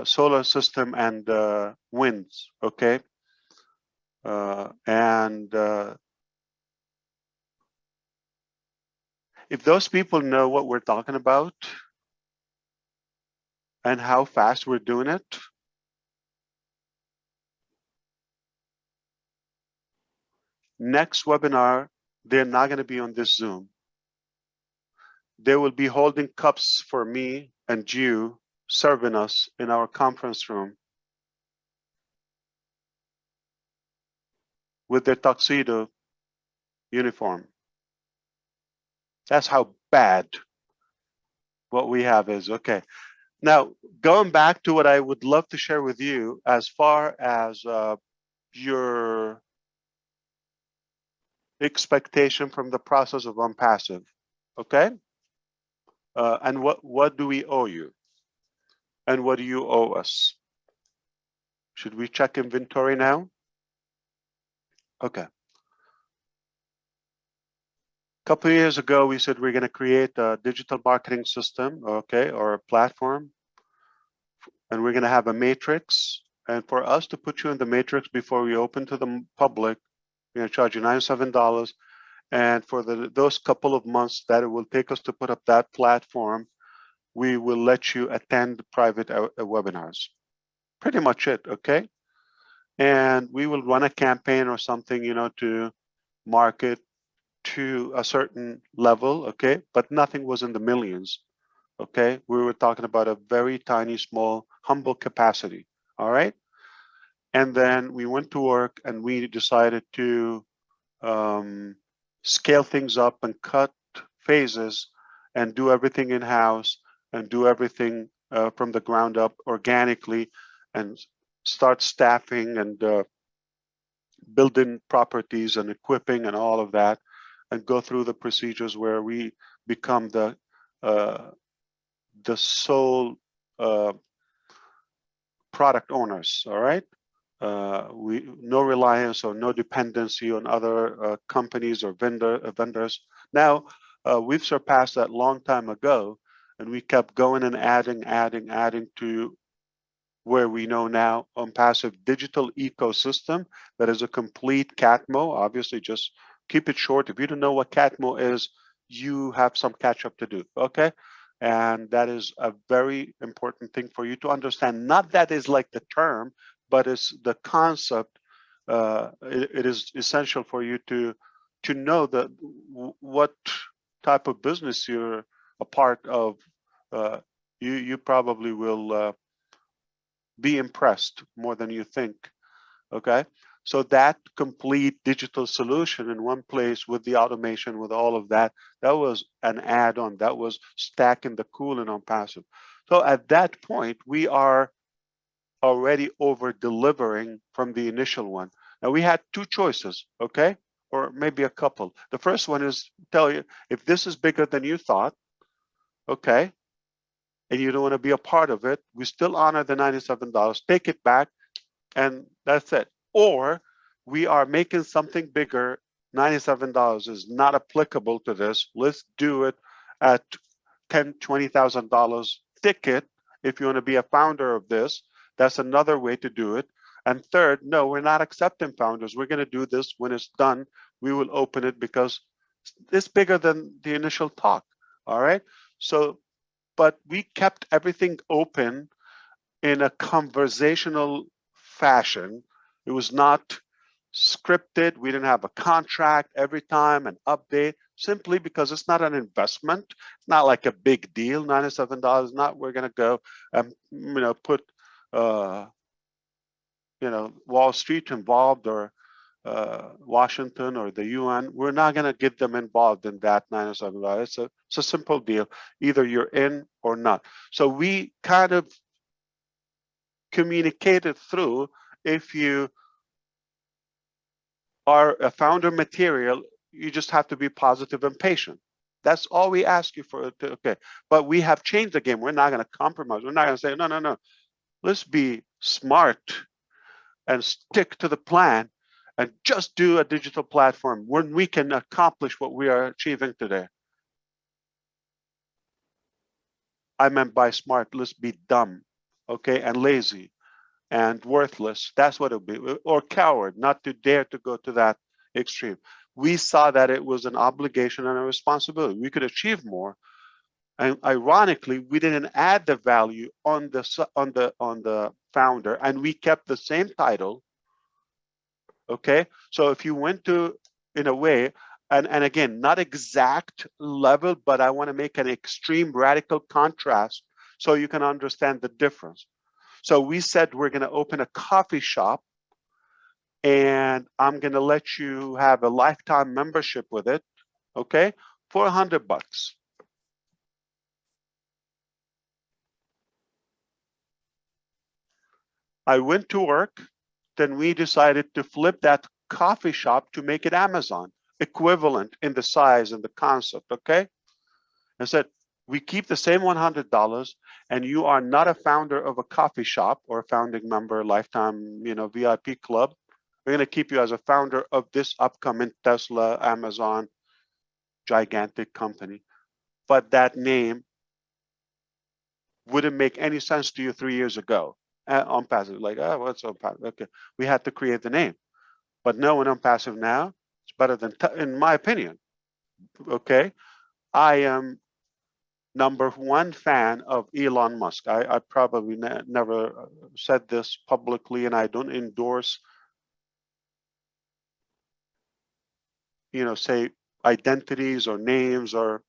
Speaker 1: solar system and winds, okay? If those people know what we're talking about and how fast we're doing it, next webinar, they're not going to be on this Zoom. They will be holding cups for me and you, serving us in our conference room with their tuxedo uniform. That's how bad what we have is. Okay. Now, going back to what I would love to share with you as far as your expectation from the process of ONPASSIVE, okay? And what do we owe you? And what do you owe us? Should we check inventory now? Okay. A couple of years ago, we said we're going to create a digital marketing system, okay, or a platform, and we're going to have a matrix. And for us to put you in the matrix before we open to the public, we're going to charge you $97. And for those couple of months that it will take us to put up that platform, we will let you attend private webinars. Pretty much it, okay? And we will run a campaign or something, you know, to market to a certain level, okay? But nothing was in the millions, okay? We were talking about a very tiny, small, humble capacity, all right? And then we went to work and we decided to scale things up and cut phases and do everything in-house and do everything from the ground up organically and start staffing and building properties and equipping and all of that, and go through the procedures where we become the sole product owners, all right? No reliance or no dependency on other companies or vendors. Now, we've surpassed that long time ago, and we kept going and adding to where we know now ONPASSIVE digital ecosystem that is a complete CATMO. Obviously, just keep it short. If you don't know what CATMO is, you have some catch up to do, okay? And that is a very important thing for you to understand. Not that is like the term, but it's the concept. It is essential for you to know that what type of business you're a part of. You probably will be impressed more than you think, okay? So that complete digital solution in one place with the automation, with all of that, that was an add-on, that was stacking the cool in ONPASSIVE. So at that point, we are already over delivering from the initial one. Now we had two choices, okay? Or maybe a couple. The first one is tell you, if this is bigger than you thought, okay, and you don't want to be a part of it, we still honor the $97, take it back, and that's it. Or we are making something bigger, $97 is not applicable to this. Let's do it at $10,000, $20,000 ticket if you want to be a founder of this. That's another way to do it. And third, no, we're not accepting founders. We're going to do this when it's done. We will open it because it's bigger than the initial talk. All right. So, but we kept everything open in a conversational fashion. It was not scripted. We didn't have a contract every time, an update, simply because it's not an investment. It's not like a big deal. $97, not we're going to go and put Wall Street involved or Washington or the UN. We're not going to get them involved in that $97. It's a simple deal. Either you're in or not. So we kind of communicated through, if you are a founder material, you just have to be positive and patient. That's all we ask you for. Okay, but we have changed the game. We're not going to compromise. We're not going to say, no. Let's be smart and stick to the plan and just do a digital platform when we can accomplish what we are achieving today. I meant by smart, let's be dumb, okay, and lazy and worthless. That's what it would be, or coward, not to dare to go to that extreme. We saw that it was an obligation and a responsibility. We could achieve more, and ironically, we didn't add the value on the founder, and we kept the same title. Okay, so if you went to, in a way, and again, not exact level, but I want to make an extreme radical contrast so you can understand the difference. So we said we're going to open a coffee shop, and I'm going to let you have a lifetime membership with it, okay, for $100. I went to work, then we decided to flip that coffee shop to make it Amazon. equivalent in the size and the concept, okay? And said, we keep the same $100 and you are not a founder of a coffee shop or a founding member, lifetime, VIP club. We're going to keep you as a founder of this upcoming Tesla, Amazon, gigantic company. But that name wouldn't make any sense to you 3 years ago. ONPASSIVE, like, oh, what's ONPASSIVE? Okay, we had to create the name. But no, in ONPASSIVE now, it's better than, in my opinion, okay? I am #1 fan of Elon Musk. I probably never said this publicly, and I don't endorse, say identities or names or,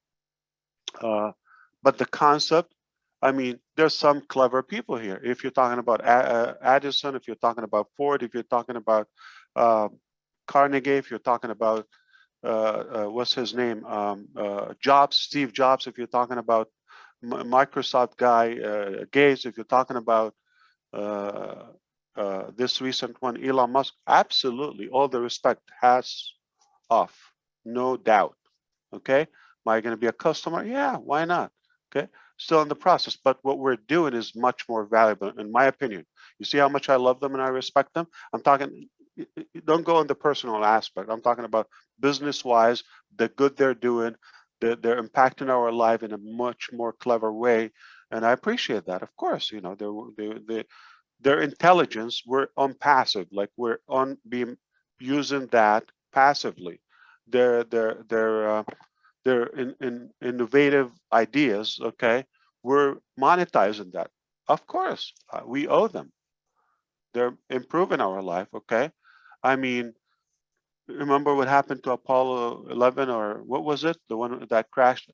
Speaker 1: but the concept, I mean, there's some clever people here. If you're talking about Addison, if you're talking about Ford, if you're talking about Carnegie, if you're talking about what's his name, Jobs, Steve Jobs, if you're talking about Microsoft guy, Gates, if you're talking about this recent one, Elon Musk, absolutely, all the respect, hats off, no doubt, okay? Am I gonna be a customer? Yeah, why not, okay? Still in the process, but what we're doing is much more valuable, in my opinion. You see how much I love them and I respect them? I'm talking, don't go in the personal aspect. I'm talking about business-wise, the good they're doing, they're impacting our life in a much more clever way, and I appreciate that. Of course, their intelligence, we're on passive, like we're on being using that passively. Their innovative ideas, okay, we're monetizing that. Of course, we owe them. They're improving our life, okay? I mean, remember what happened to Apollo 11, or what was it? The one that crashed.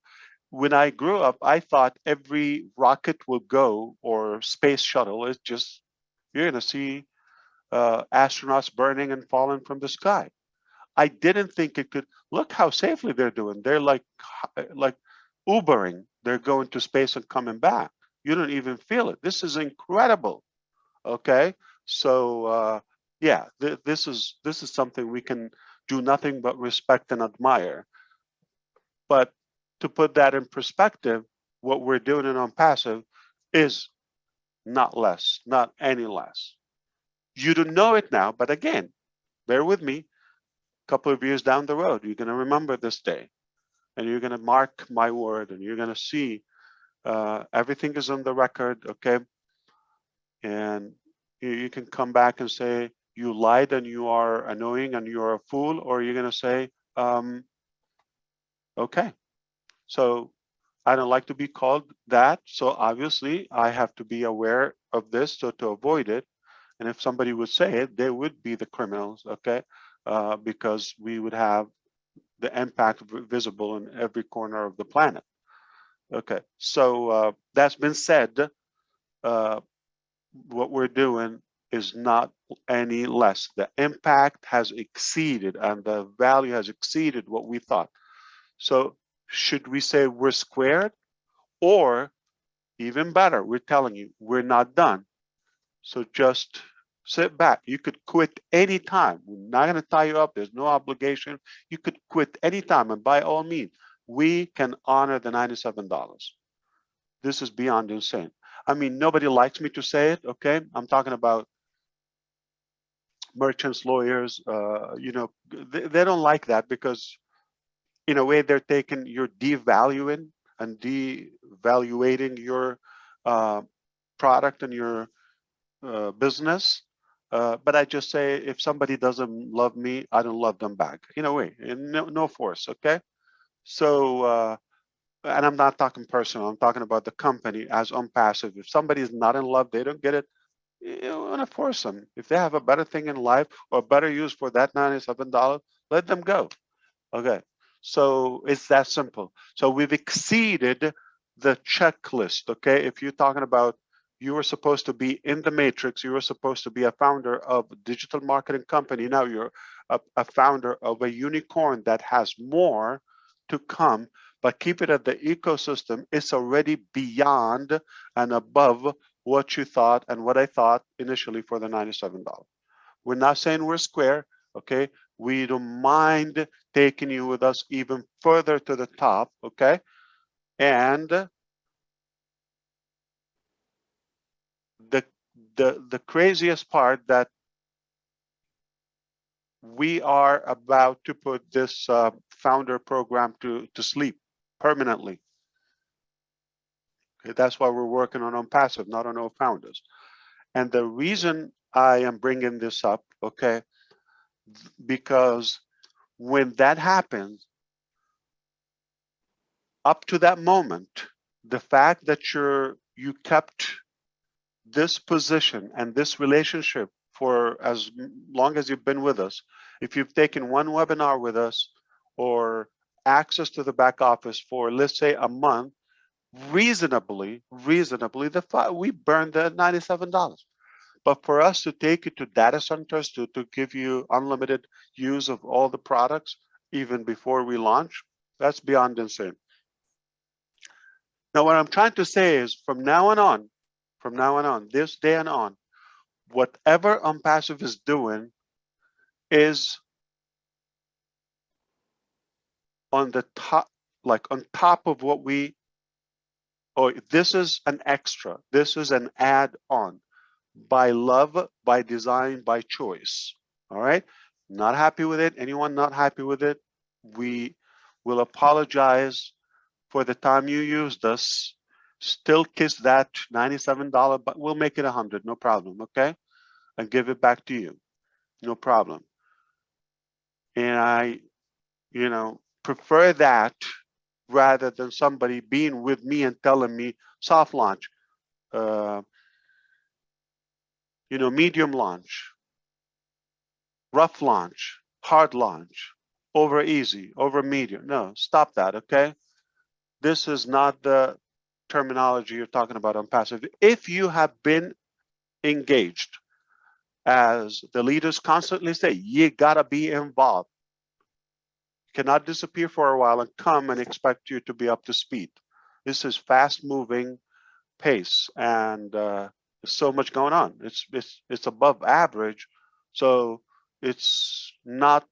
Speaker 1: When I grew up, I thought every rocket will go, or space shuttle, it's just, you're gonna see astronauts burning and falling from the sky. I didn't think it could. Look how safely they're doing. They're like Ubering. They're going to space and coming back. You don't even feel it. This is incredible. Okay, so yeah, this is something we can do nothing but respect and admire. But to put that in perspective, what we're doing in ONPASSIVE is not less, not any less. You don't know it now, but again, bear with me. A couple of years down the road, you're going to remember this day, and you're going to mark my word, and you're going to see everything is on the record, okay? And you can come back and say you lied and you are annoying and you're a fool, or you're going to say, okay, so I don't like to be called that, so obviously I have to be aware of this to avoid it. And if somebody would say it, they would be the criminals, okay? Because we would have the impact visible in every corner of the planet. Okay, so that's been said. What we're doing is not any less. The impact has exceeded and the value has exceeded what we thought. So should we say we're squared? Or even better, we're telling you we're not done. So just sit back. You could quit anytime. We're not going to tie you up. There's no obligation. You could quit anytime. And by all means, we can honor the $97. This is beyond insane. I mean, nobody likes me to say it, okay? I'm talking about merchants, lawyers, they don't like that because in a way they're taking, you're devaluing and devaluating your product and your business. But I just say, if somebody doesn't love me, I don't love them back. In a way, no force, okay? So, and I'm not talking personal, I'm talking about the company as ONPASSIVE. If somebody is not in love, they don't get it, you don't want to force them. If they have a better thing in life or better use for that $97, let them go. Okay, so it's that simple. So we've exceeded the checklist, okay? If you're talking about you were supposed to be in the matrix, you were supposed to be a founder of a digital marketing company, now you're a founder of a unicorn that has more to come, but keep it at the ecosystem. It's already beyond and above what you thought and what I thought initially for the $97. We're not saying we're square, okay? We don't mind taking you with us even further to the top, okay? And the craziest part that we are about to put this founder program to sleep permanently. Okay, that's why we're working on ONPASSIVE, not on founders. And the reason I am bringing this up, okay, because when that happens, up to that moment, the fact that you kept this position and this relationship for as long as you've been with us, if you've taken one webinar with us or access to the back office for, let's say, a month, reasonably, we burned the $97. But for us to take it to data centers to give you unlimited use of all the products, even before we launch, that's beyond insane. Now, what I'm trying to say is from now on, this day and on, whatever ONPASSIVE is doing is on the top, like on top of what this is an extra. This is an add-on by love, by design, by choice. All right? Not happy with it. Anyone not happy with it, we will apologize for the time you used us. Still kiss that $97, but we'll make it $100, no problem, okay? And give it back to you, no problem. And I, prefer that rather than somebody being with me and telling me soft launch, medium launch, rough launch, hard launch, over easy, over medium. No, stop that, okay? This is not the terminology you're talking about ONPASSIVE. If you have been engaged, as the leaders constantly say, you gotta be involved. You cannot disappear for a while and come and expect you to be up to speed. This is fast moving pace, and there's so much going on. It's above average, so it's not,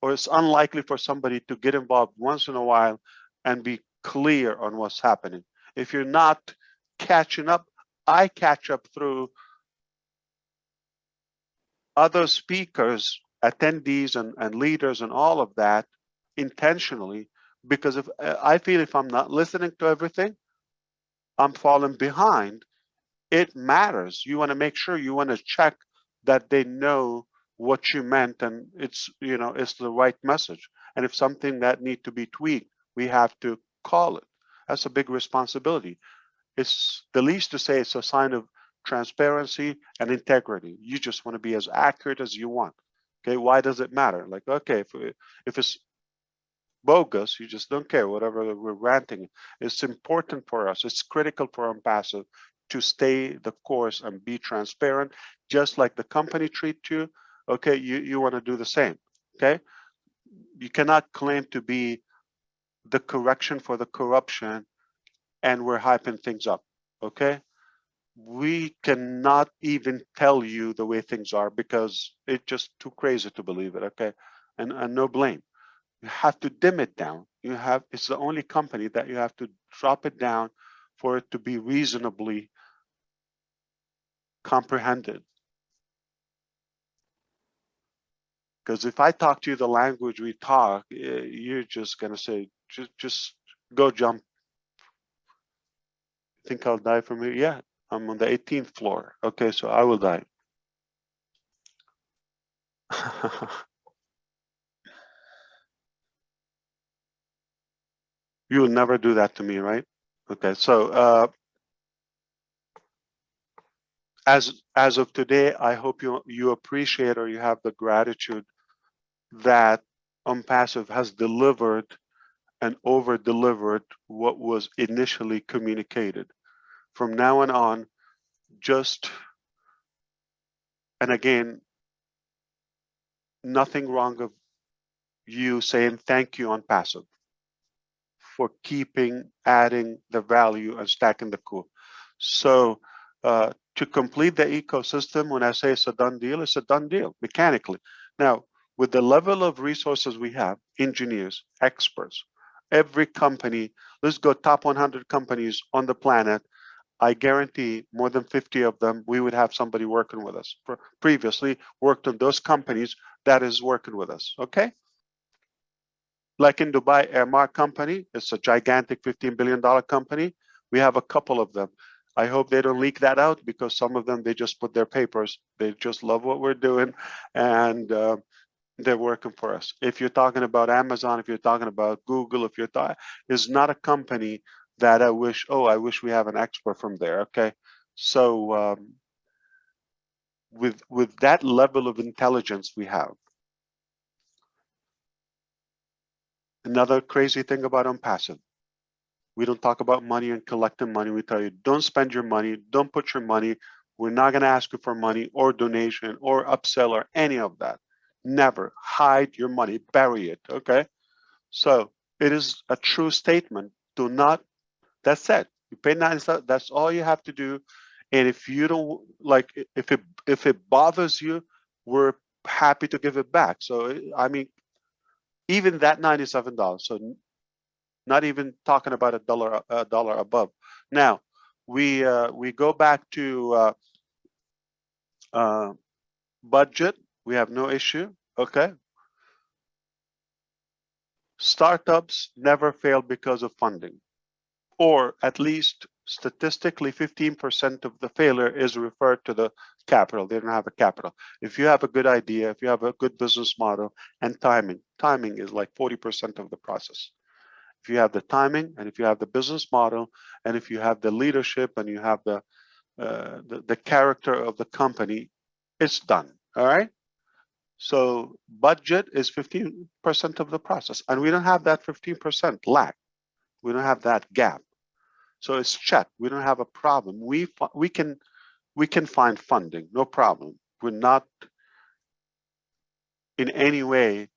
Speaker 1: or it's unlikely for somebody to get involved once in a while and be clear on what's happening. If you're not catching up, I catch up through other speakers, attendees, and leaders, and all of that intentionally, because if I feel if I'm not listening to everything, I'm falling behind. It matters. You want to make sure, you want to check that they know what you meant, and it's the right message. And if something that need to be tweaked, we have to call it. That's a big responsibility. It's the least to say it's a sign of transparency and integrity. You just want to be as accurate as you want. Okay, why does it matter? Like, okay, if it's bogus, you just don't care, whatever we're ranting. It's important for us. It's critical for ONPASSIVE to stay the course and be transparent, just like the company treats you. Okay, you want to do the same. Okay, you cannot claim to be the correction for the corruption and we're hyping things up. Okay, we cannot even tell you the way things are because it's just too crazy to believe it. Okay, and no blame. You have to dim it down. It's the only company that you have to drop it down for it to be reasonably comprehended. Because if I talk to you the language we talk, you're just gonna say, just go jump. Think I'll die from here? Yeah, I'm on the 18th floor. Okay, so I will die. You will never do that to me, right? Okay, so as of today, I hope you appreciate, or you have the gratitude that ONPASSIVE has delivered and over-delivered what was initially communicated. From now on, and again, nothing wrong of you saying thank you ONPASSIVE for adding the value and stacking the cool. So to complete the ecosystem, when I say it's a done deal, it's a done deal mechanically. Now, with the level of resources we have, engineers, experts, every company, let's go top 100 companies on the planet, I guarantee more than 50 of them, we would have somebody working with us. Previously worked on those companies that is working with us, okay? Like in Dubai, Airmark company, it's a gigantic $15 billion company. We have a couple of them. I hope they don't leak that out because some of them, they just put their papers. They just love what we're doing and they're working for us. If you're talking about Amazon, if you're talking about Google, if you're talking, it's not a company that I wish, oh, I wish we have an expert from there, okay? So with that level of intelligence we have. Another crazy thing about ONPASSIVE, we don't talk about money and collecting money. We tell you, don't spend your money, don't put your money. We're not going to ask you for money or donation or upsell or any of that. Never hide your money, bury it, okay? So it is a true statement. Do not, that's it. You pay 90, that's all you have to do. And if you don't like, if it bothers you, we're happy to give it back. So, I mean, even that $97, so not even talking about a dollar above. Now, we go back to budget. We have no issue, okay? Startups never fail because of funding, or at least statistically 15% of the failure is referred to the capital. They don't have a capital. If you have a good idea, if you have a good business model, and timing is like 40% of the process. If you have the timing, and if you have the business model, and if you have the leadership, and you have the character of the company, it's done. All right. So budget is 15% of the process, and we don't have that 15% lack. We don't have that gap. So it's checked. We don't have a problem. We can find funding, no problem. We're not in any way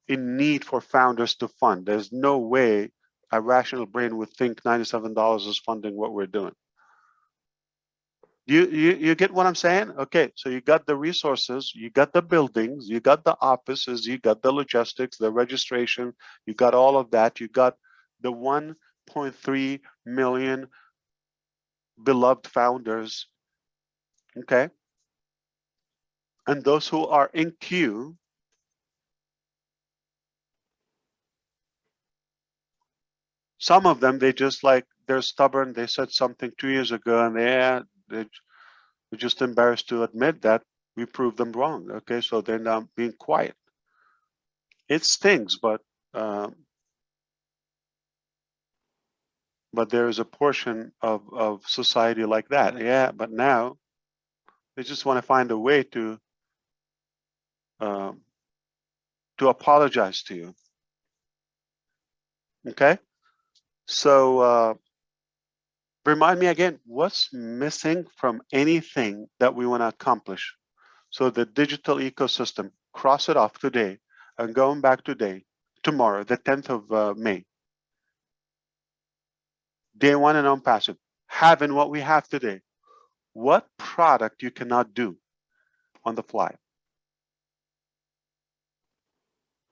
Speaker 1: in need for founders to fund. There's no way a rational brain would think $97 is funding what we're doing. You get what I'm saying? Okay, so you got the resources, you got the buildings, you got the offices, you got the logistics, the registration, you got all of that. You got the 1.3 million beloved founders, okay? And those who are in queue, some of them, they just like, they're stubborn. They said something 2 years ago and they're just embarrassed to admit that we proved them wrong. Okay, so they're now being quiet. It stings, but there is a portion of society like that. Yeah, but now they just want to find a way to apologize to you. Okay, so remind me again, what's missing from anything that we want to accomplish? So the digital ecosystem, cross it off today, and going back today, tomorrow, the 10th of May. Day one and ONPASSIVE, having what we have today. What product you cannot do on the fly?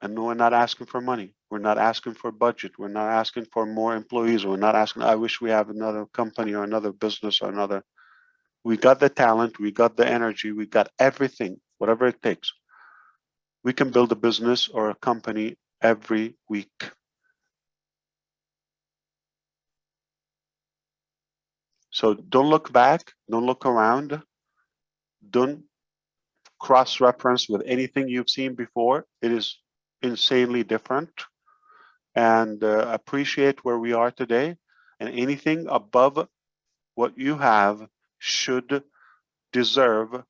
Speaker 1: And we're not asking for money. We're not asking for budget. We're not asking for more employees. We're not asking, I wish we have another company or another business or another. We got the talent, we got the energy, we got everything, whatever it takes. We can build a business or a company every week. So don't look back, don't look around, don't cross-reference with anything you've seen before. It is insanely different. And appreciate where we are today. And anything above what you have should deserve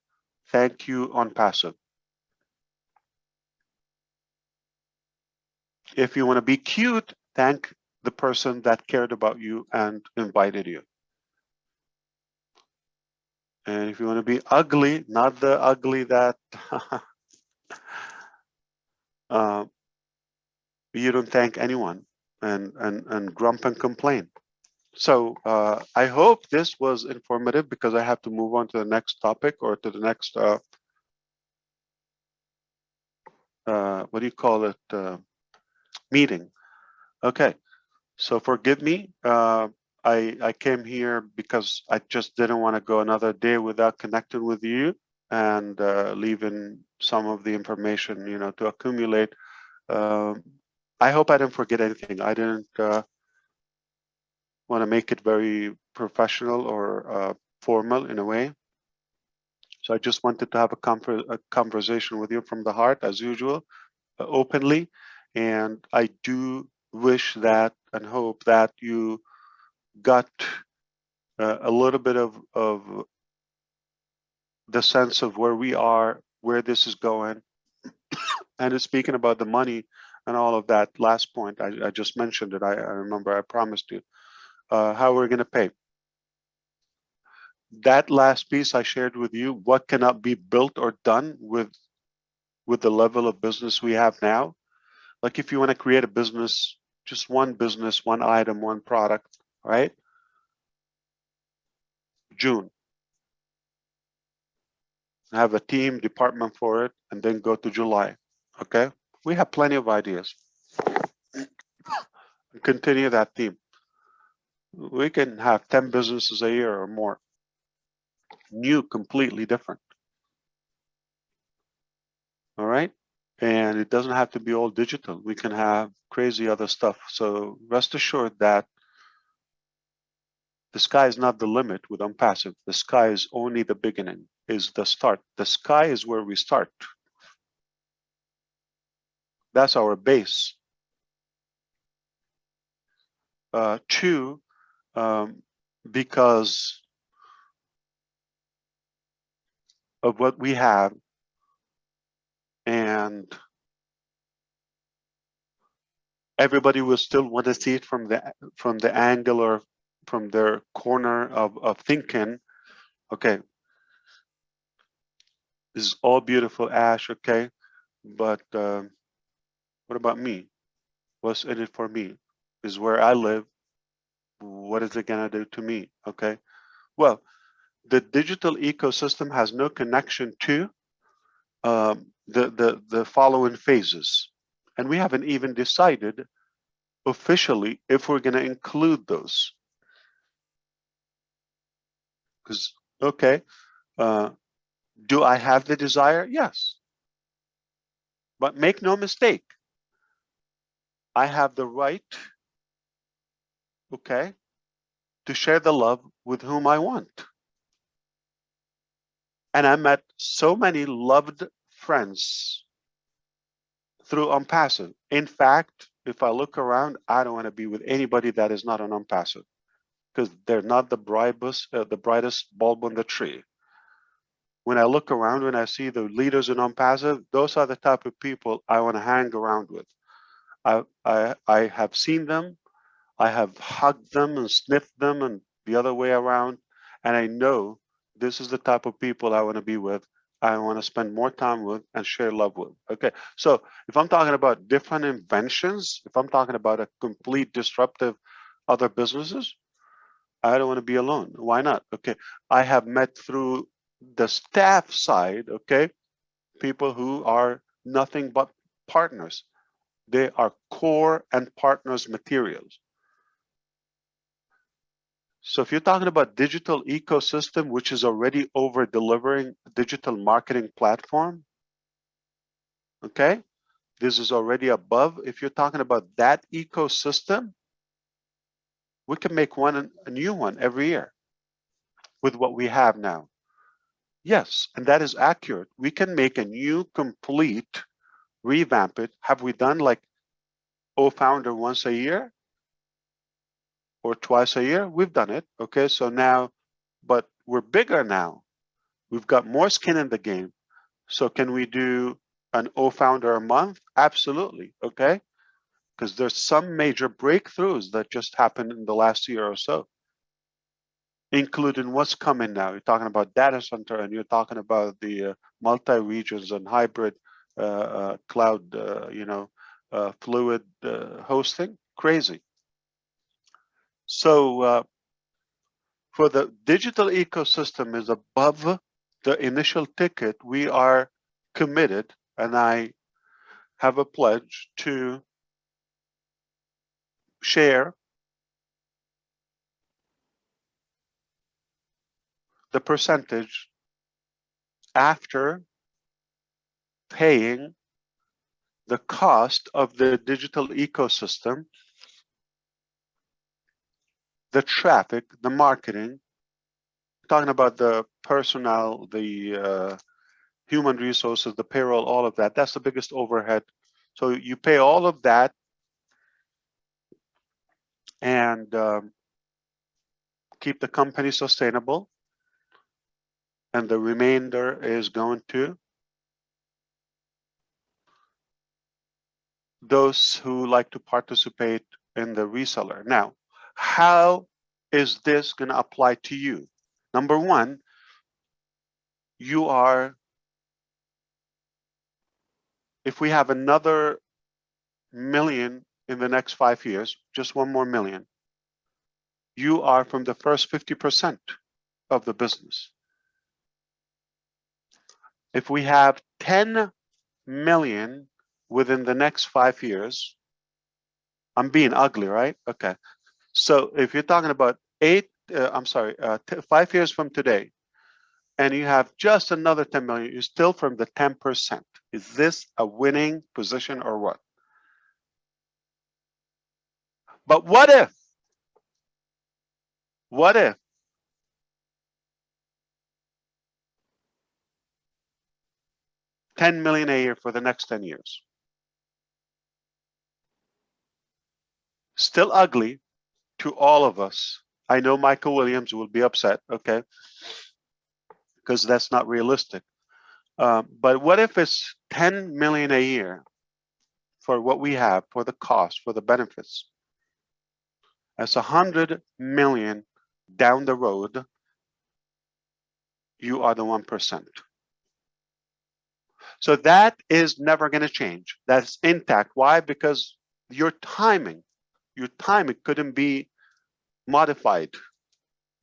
Speaker 1: thank you ONPASSIVE. If you want to be cute, thank the person that cared about you and invited you. And if you want to be ugly, not the ugly that you don't thank anyone and grump and complain. So I hope this was informative because I have to move on to the next topic or to the next what do you call it, meeting. Okay, so forgive me. I came here because I just didn't want to go another day without connecting with you and leaving some of the information, you know, to accumulate. I hope I didn't forget anything. I didn't want to make it very professional or formal in a way. So I just wanted to have a conversation with you from the heart, as usual, openly. And I do wish that and hope that you got a little bit of the sense of where we are, where this is going. And it's speaking about the money and all of that last point, I just mentioned it. I remember I promised you how we're going to pay. That last piece I shared with you, what cannot be built or done with the level of business we have now. Like if you want to create a business, just one business, one item, one product, right? June. Have a team department for it, and then go to July. Okay, we have plenty of ideas. Continue that theme. We can have 10 businesses a year or more. New, completely different. All right, and it doesn't have to be all digital. We can have crazy other stuff. So rest assured that the sky is not the limit with ONPASSIVE. The sky is only the beginning, is the start. The sky is where we start. That's our base. Two, because of what we have, and everybody will still want to see it from the angle or from their corner of thinking. Okay, this is all beautiful, Ash. Okay, but what about me? What's in it for me? Is where I live. What is it gonna do to me? Okay, well, the digital ecosystem has no connection to the following phases, and we haven't even decided officially if we're going to include those. Because okay, do I have the desire? Yes, but make no mistake, I have the right, okay, to share the love with whom I want. And I met so many loved friends through ONPASSIVE. In fact, if I look around, I don't want to be with anybody that is not an ONPASSIVE, because they're not the brightest bulb on the tree. When I look around, when I see the leaders in ONPASSIVE, those are the type of people I want to hang around with. I have seen them, I have hugged them and sniffed them and the other way around, and I know this is the type of people I want to be with, I want to spend more time with and share love with. Okay, so if I'm talking about different inventions, if I'm talking about a complete disruptive other businesses, I don't want to be alone. Why not? Okay, I have met through the staff side, okay, people who are nothing but partners. They are core and partners materials. So if you're talking about digital ecosystem, which is already over delivering digital marketing platform, okay, this is already above. If you're talking about that ecosystem, we can make a new one every year with what we have now. Yes, and that is accurate. We can make a new, complete, revamp it. Have we done like O-Founder once a year or twice a year? We've done it. Okay, so now, but we're bigger now. We've got more skin in the game. So can we do an O-Founder a month? Absolutely. Okay, because there's some major breakthroughs that just happened in the last year or so, including what's coming now. You're talking about data center, and you're talking about the multi-regions and hybrid cloud, fluid hosting. Crazy. So for the digital ecosystem is above the initial ticket, we are committed, and I have a pledge to share the percentage after paying the cost of the digital ecosystem, the traffic, the marketing, talking about the personnel, the human resources, the payroll, all of that. That's the biggest overhead. So you pay all of that, and keep the company sustainable, and the remainder is going to those who like to participate in the reseller. Now, how is this going to apply to you? Number one, you are, if we have another million in the next 5 years, just one more million, you are from the first 50% of the business. If we have 10 million within the next 5 years, I'm being ugly, right? Okay. So if you're talking about 5 years from today, and you have just another 10 million, you're still from the 10%. Is this a winning position or what? But what if 10 million a year for the next 10 years? Still ugly to all of us. I know Michael Williams will be upset, okay, because that's not realistic. But what if it's 10 million a year for what we have, for the cost, for the benefits? That's 100 million down the road. You are the 1%. So that is never going to change. That's intact. Why? Because your timing couldn't be modified.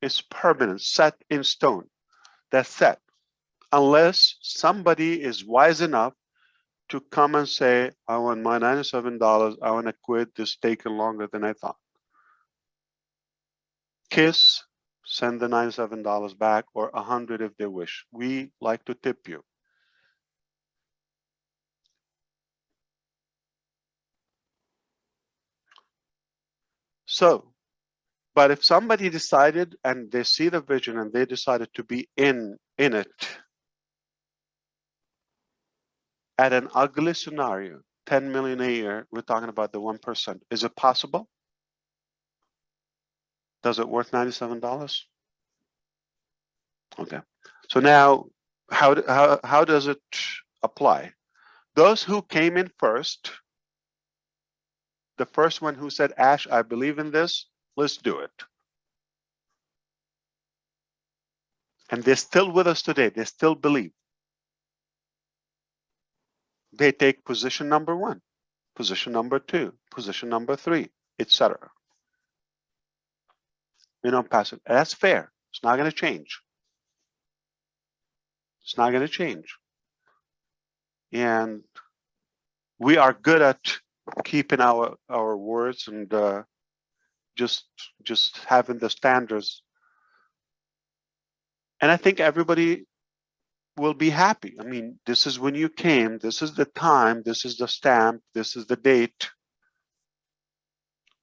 Speaker 1: It's permanent, set in stone. That's set. Unless somebody is wise enough to come and say, I want my $97, I want to quit, this taking longer than I thought. KISS, send the $97 back, or 100 if they wish. We like to tip you. So, but if somebody decided and they see the vision and they decided to be in it, at an ugly scenario, 10 million a year, we're talking about the 1%. Is it possible? Does it worth $97? Okay. So now, how does it apply? Those who came in first, the first one who said, Ash, I believe in this, let's do it. And they're still with us today. They still believe. They take position number 1, position number 2, position number 3, etc. We don't pass it. That's fair. It's not going to change. It's not going to change. And we are good at keeping our words and just having the standards. And I think everybody will be happy. I mean, this is when you came, this is the time, this is the stamp, this is the date.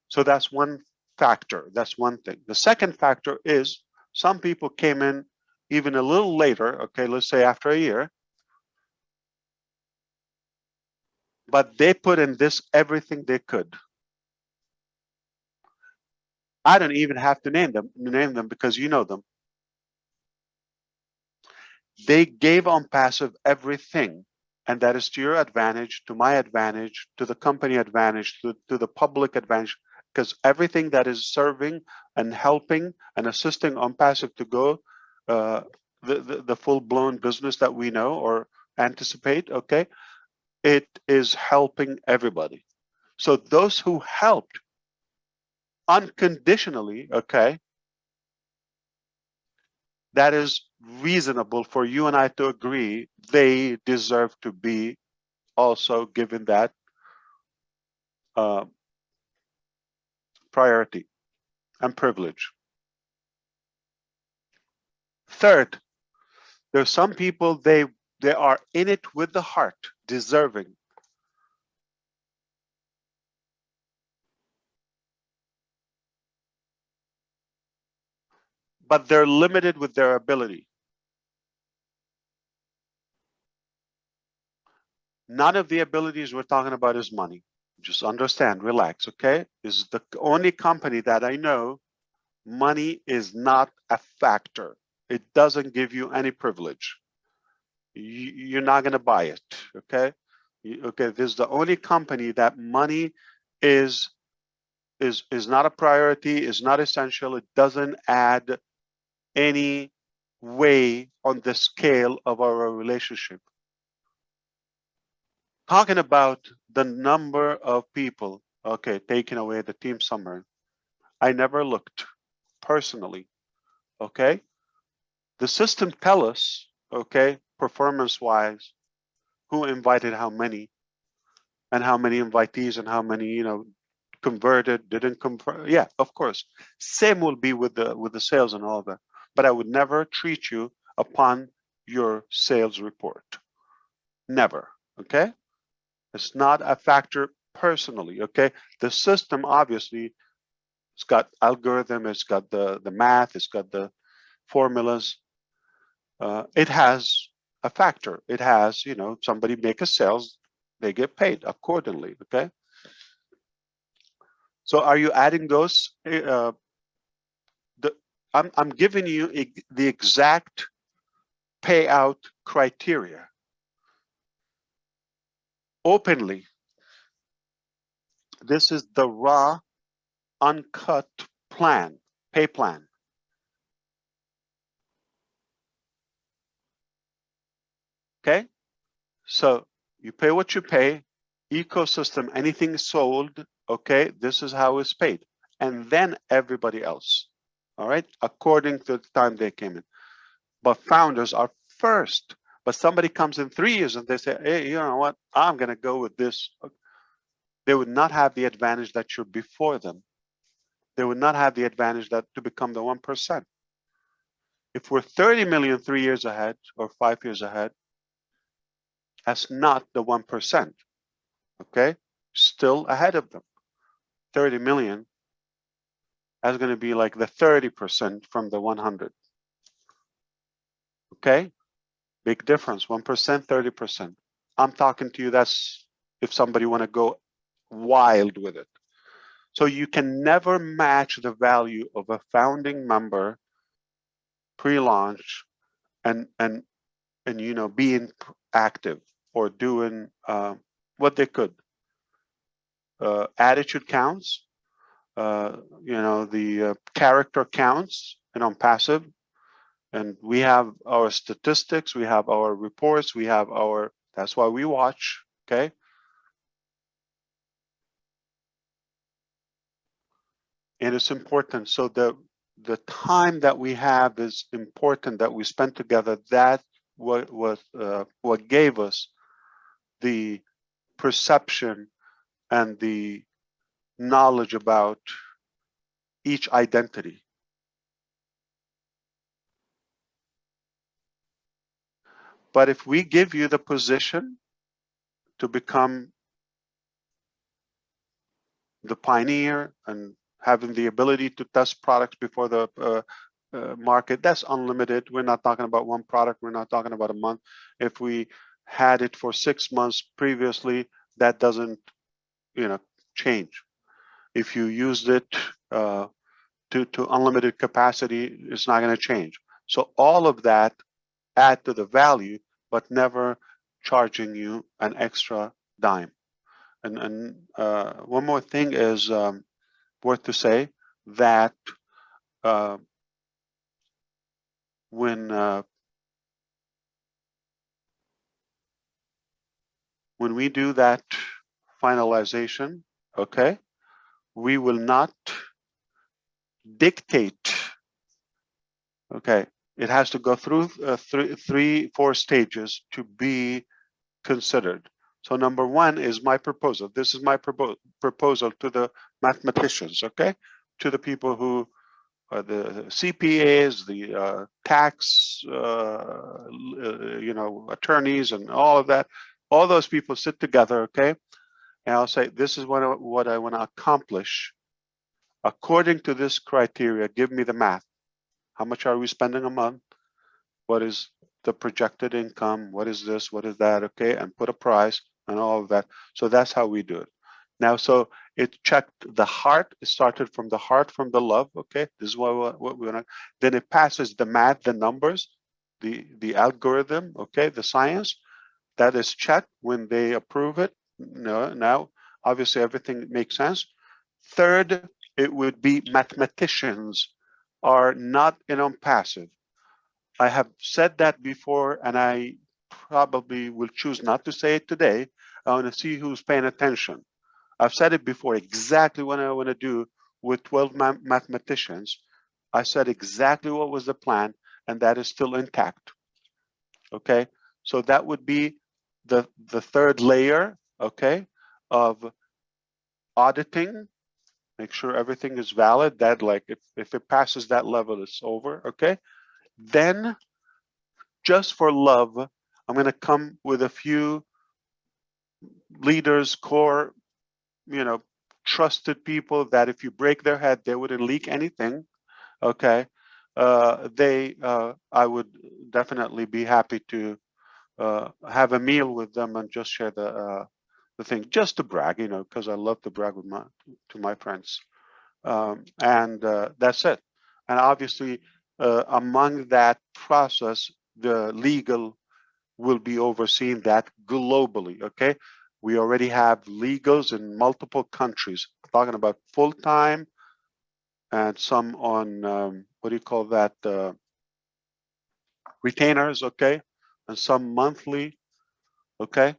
Speaker 1: So that's one factor. That's one thing. The second factor is some people came in even a little later, okay, let's say after a year, but they put in this everything they could. I don't even have to name them because you know them. They gave ONPASSIVE everything, and that is to your advantage, to my advantage, to the company advantage, to the public advantage, because everything that is serving and helping and assisting ONPASSIVE to go the full-blown business that we know or anticipate, okay, it is helping everybody. So those who helped unconditionally, okay, that is reasonable for you and I to agree they deserve to be also given that priority and privilege. Third, there's some people, they are in it with the heart, deserving. But they're limited with their ability. None of the abilities we're talking about is money. Just understand, relax, okay? This is the only company that I know money is not a factor. It doesn't give you any privilege. You're not going to buy it, okay? Okay, this is the only company that money is not a priority, is not essential. It doesn't add any way on the scale of our relationship. Talking about the number of people, okay, taking away the team summary. I never looked personally, okay? The system tell us, okay, performance-wise, who invited how many, and how many invitees, and how many, you know, converted, didn't convert. Yeah, of course. Same will be with the sales and all that. But I would never treat you upon your sales report. Never, okay? It's not a factor personally, okay? The system, obviously, it's got algorithm, it's got the math, it's got the formulas. It has a factor. It has, you know, somebody make a sales, they get paid accordingly, okay? So are you adding those? I'm giving you the exact payout criteria openly. This is the raw, uncut plan, pay plan. Okay, so you pay what you pay, ecosystem, anything sold, okay, this is how it's paid. And then everybody else, all right, according to the time they came in. But founders are first. But somebody comes in 3 years and they say, hey, you know what, I'm gonna go with this. They would not have the advantage that you're before them. They would not have the advantage that to become the 1%. If we're 30 million 3 years ahead or 5 years ahead, that's not the 1%, okay? Still ahead of them. 30 million, that's gonna be like the 30% from the 100. Okay? Big difference, 1%, 30%. I'm talking to you, that's if somebody wanna go wild with it. So you can never match the value of a founding member pre-launch and you know, being active or doing what they could. Attitude counts, you know, the character counts, and on passive. And we have our statistics, we have our reports, we have our, that's why we watch, okay? And it's important. So the time that we have is important that we spend together. That what gave us the perception and the knowledge about each identity. But if we give you the position to become the pioneer and having the ability to test products before the market, that's unlimited. We're not talking about one product. We're not talking about a month. If we had it for 6 months previously, that doesn't, you know, change. If you used it to unlimited capacity, it's not going to change. So all of that add to the value, but never charging you an extra dime. And one more thing is worth to say that when we do that finalization, okay, we will not dictate. Okay, it has to go through 3-4 stages to be considered. So number one is my proposal. This is my proposal to the mathematicians, okay? To the people who are the CPAs, the tax, attorneys and all of that. All those people sit together, okay? And I'll say, this is what I want to accomplish. According to this criteria, give me the math. How much are we spending a month? What is the projected income? What is this? What is that? Okay, and put a price and all of that. So that's how we do it. Now, so it checked the heart. It started from the heart, from the love. Okay, this is what we want. Then it passes the math, the numbers, the algorithm. Okay, the science. That is checked when they approve it. No, now obviously everything makes sense. Third, it would be mathematicians are not in ONPASSIVE. I have said that before, and I probably will choose not to say it today. I want to see who's paying attention. I've said it before, exactly what I want to do with 12 mathematicians. I said exactly what was the plan, and that is still intact. Okay, so that would be the third layer, okay, of auditing. Make sure everything is valid. That, like, if it passes that level, it's over. Okay, then just for love, I'm going to come with a few leaders, core, trusted people that if you break their head, they wouldn't leak anything. Okay, I would definitely be happy to have a meal with them and just share the thing, just to brag, because I love to brag with my friends, and that's it. And obviously, among that process, the legal will be overseeing that globally. Okay, we already have legals in multiple countries, talking about full-time and some on what do you call that, retainers, okay, and some monthly, okay.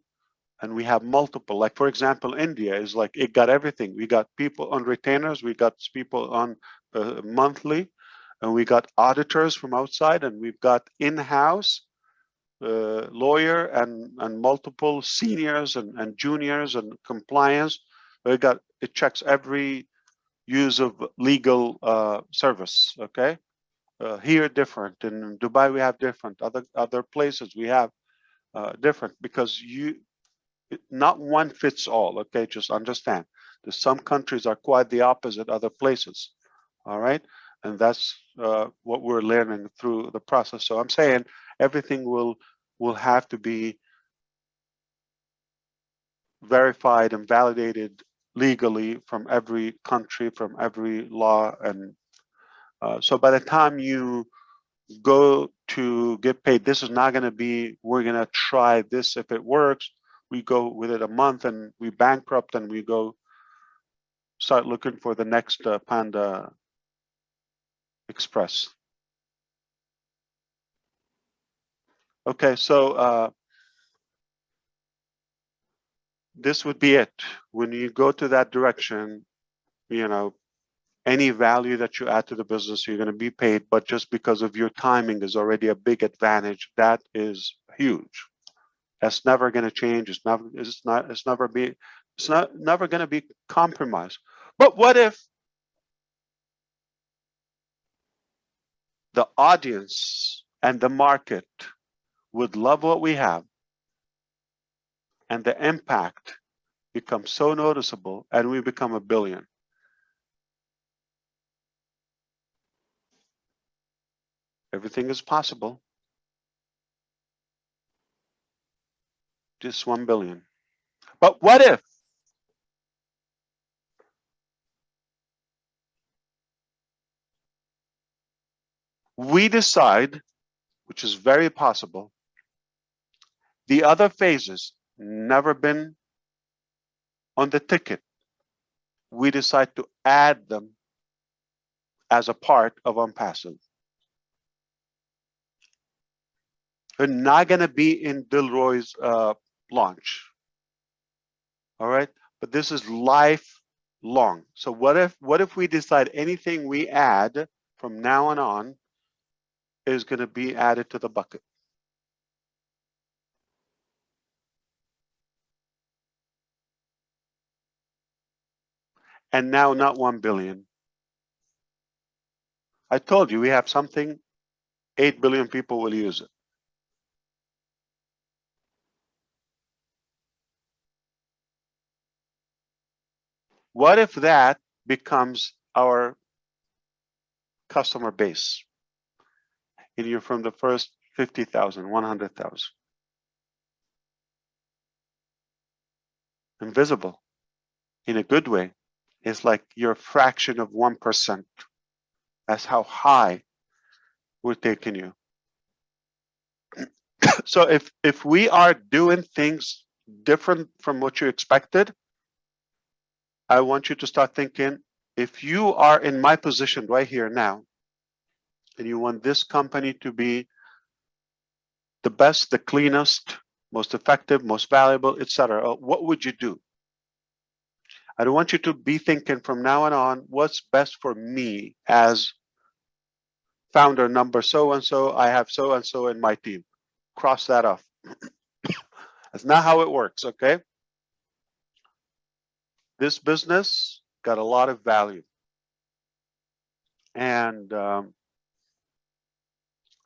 Speaker 1: And we have multiple, like for example, India is like, it got everything. We got people on retainers, we got people on monthly, and we got auditors from outside, and we've got in-house lawyer and multiple seniors and juniors and compliance. It checks every use of legal service. Okay, here different, in Dubai we have different, other places we have different, because not one fits all. Okay, just understand that some countries are quite the opposite other places. All right, and that's what we're learning through the process. So I'm saying everything will have to be verified and validated legally from every country, from every law. And so by the time you go to get paid, this is not going to be, we're going to try this, if it works, we go with it a month and we bankrupt and we go start looking for the next Panda Express. Okay, so this would be it. When you go to that direction, any value that you add to the business, you're going to be paid, but just because of your timing is already a big advantage. That is huge. That's never going to change. It's never going to be compromised. But what if the audience and the market would love what we have, and the impact becomes so noticeable, and we become $1 billion? Everything is possible. Just 1 billion. But what if we decide, which is very possible, the other phases never been on the ticket, we decide to add them as a part of ONPASSIVE. They're not going to be in Dilroy's launch. All right, but this is lifelong. So what if we decide anything we add from now on is going to be added to the bucket? and now not 1 billion. I told you we have something, 8 billion people will use it. What if that becomes our customer base? And you're from the first 50,000, 100,000. Invisible in a good way. It's like you're a fraction of 1%. That's how high we're taking you. So if we are doing things different from what you expected, I want you to start thinking, if you are in my position right here now, and you want this company to be the best, the cleanest, most effective, most valuable, etc., what would you do? I don't want you to be thinking from now on, what's best for me as founder number so-and-so, I have so-and-so in my team. Cross that off. That's not how it works, okay? This business got a lot of value and a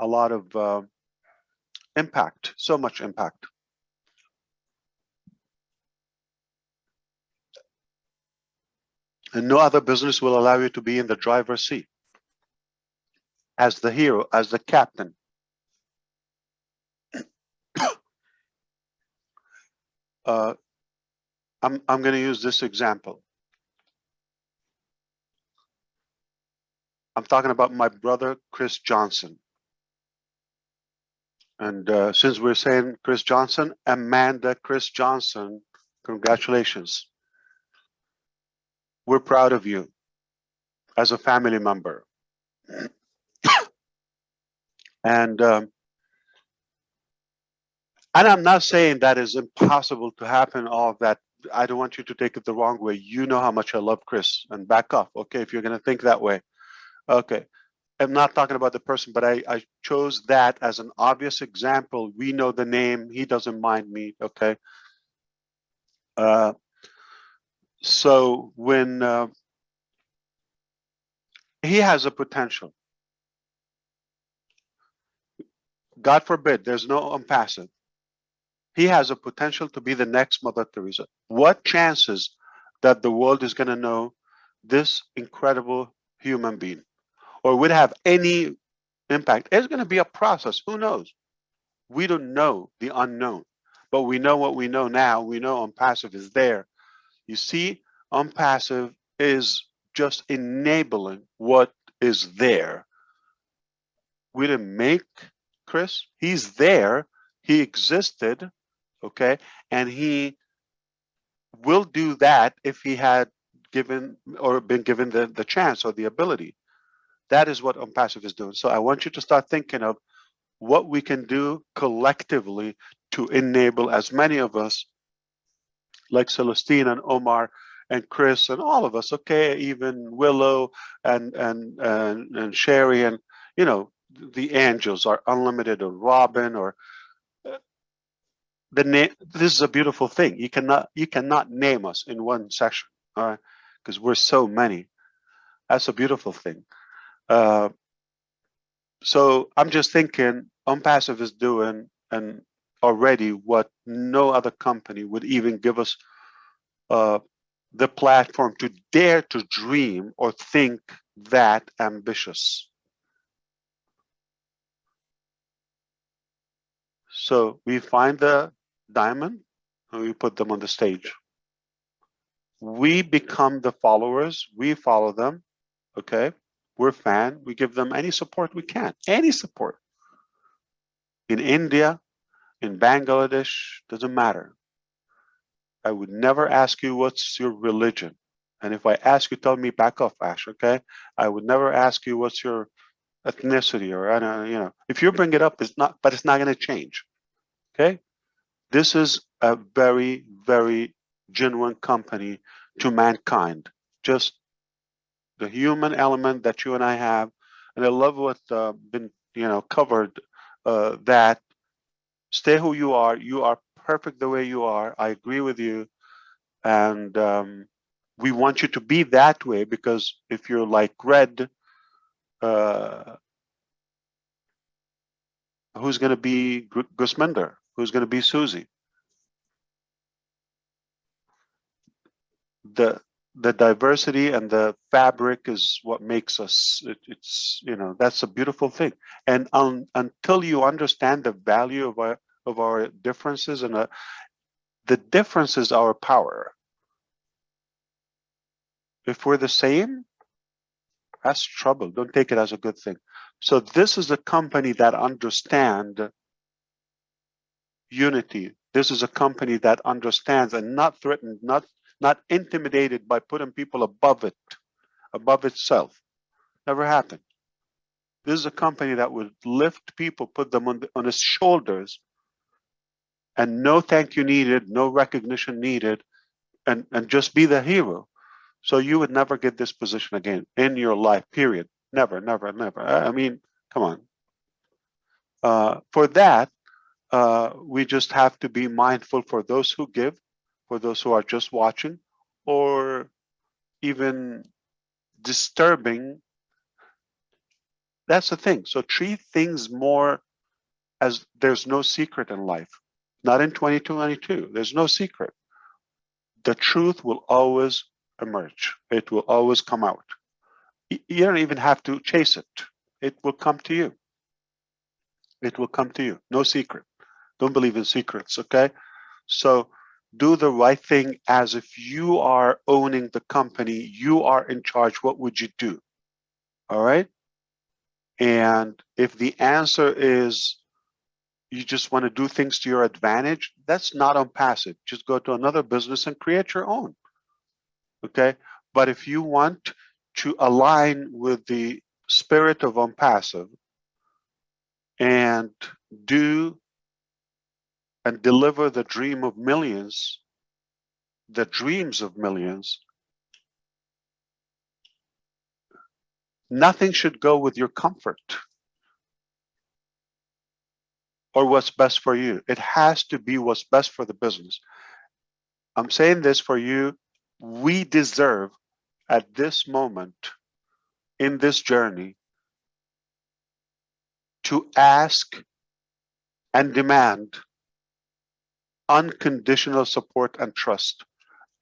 Speaker 1: lot of impact, so much impact. And no other business will allow you to be in the driver's seat as the hero, as the captain. I'm going to use this example. I'm talking about my brother, Chris Johnson. And since we're saying Chris Johnson, Amanda Chris Johnson, congratulations. We're proud of you as a family member. And I'm not saying that is impossible to happen, all of that. I don't want you to take it the wrong way. You know how much I love Chris, and back off, okay, if you're going to think that way. Okay. I'm not talking about the person, but I chose that as an obvious example. We know the name. He doesn't mind me, okay? So when he has a potential, God forbid, there's no ONPASSIVE. He has a potential to be the next Mother Teresa. What chances that the world is going to know this incredible human being or would have any impact? It's going to be a process. Who knows? We don't know the unknown, but we know what we know now. We know ONPASSIVE is there. You see, ONPASSIVE is just enabling what is there. We didn't make Chris. He's there. He existed, okay? And he will do that if he had given or been given the chance or the ability. That is what ONPASSIVE is doing. So I want you to start thinking of what we can do collectively to enable as many of us, like Celestine and Omar and Chris and all of us, okay, even Willow and Sherry and, you know, the angels are unlimited, or Robin, or the name. This is a beautiful thing. You cannot name us in one session, all right, because we're so many. That's a beautiful thing. So I'm just thinking ONPASSIVE is doing and already what no other company would even give us the platform to dare to dream or think that ambitious. So we find the diamond and we put them on the stage. We become the followers, we follow them, okay? We're fan, we give them any support we can, any support. In India, in Bangladesh, doesn't matter. I would never ask you what's your religion. And if I ask you, tell me back off, Ash, okay? I would never ask you what's your ethnicity, or, you know, if you bring it up, it's not, but it's not going to change, okay? This is a very, very genuine company to mankind. Just the human element that you and I have. And I love what been, you know, covered, that stay who you are. You are perfect the way you are. I agree with you. And we want you to be that way, because if you're like red, who's going to be Gusminder? Who's going to be Susie? The diversity and the fabric is what makes us. It's, you know, that's a beautiful thing. And until you understand the value of our differences, and the difference is our power. If we're the same, that's trouble. Don't take it as a good thing. So this is a company that understands unity. This is a company that understands and not threatened, not intimidated by putting people above it, above itself. Never happened. This is a company that would lift people, put them on its shoulders, and no thank you needed, no recognition needed, and just be the hero. So you would never get this position again in your life, period. Never, never, never. I mean, come on. For that, we just have to be mindful for those who give, for those who are just watching, or even disturbing. That's the thing. So treat things more as there's no secret in life. Not in 2022. There's no secret. The truth will always emerge. It will always come out. You don't even have to chase it. It will come to you. It will come to you. No secret. Don't believe in secrets, okay? So do the right thing as if you are owning the company, you are in charge. What would you do? All right? And if the answer is you just want to do things to your advantage, that's not ONPASSIVE. Just go to another business and create your own. Okay? But if you want to align with the spirit of ONPASSIVE and do and deliver the dream of millions, the dreams of millions, nothing should go with your comfort or what's best for you. It has to be what's best for the business. I'm saying this for you. We deserve at this moment in this journey to ask and demand unconditional support and trust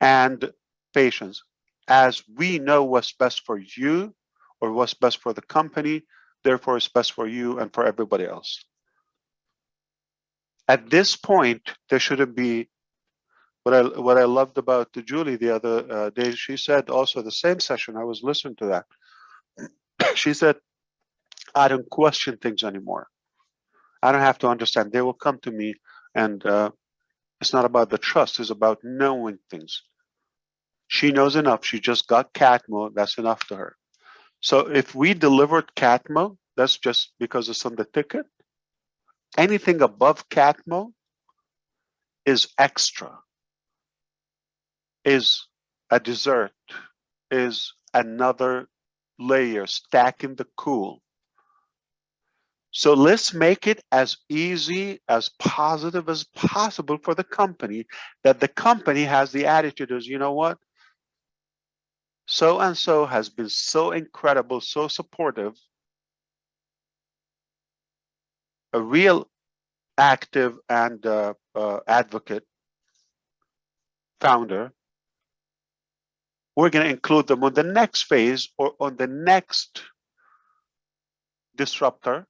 Speaker 1: and patience, as we know what's best for you or what's best for the company, therefore it's best for you and for everybody else. At this point, there shouldn't be, what I loved about Julie the other day, she said also the same session, I was listening to that. She said, I don't question things anymore. I don't have to understand. They will come to me, and it's not about the trust, it's about knowing things. She knows enough. She just got CATMO. That's enough to her. So if we delivered CATMO, that's just because it's on the ticket. Anything above CATMO is extra, is a dessert, is another layer, stacking the cool. So let's make it as easy, as positive as possible for the company, that the company has the attitude is, you know what? So-and-so has been so incredible, so supportive, a real active and advocate, founder. We're going to include them on the next phase or on the next disruptor.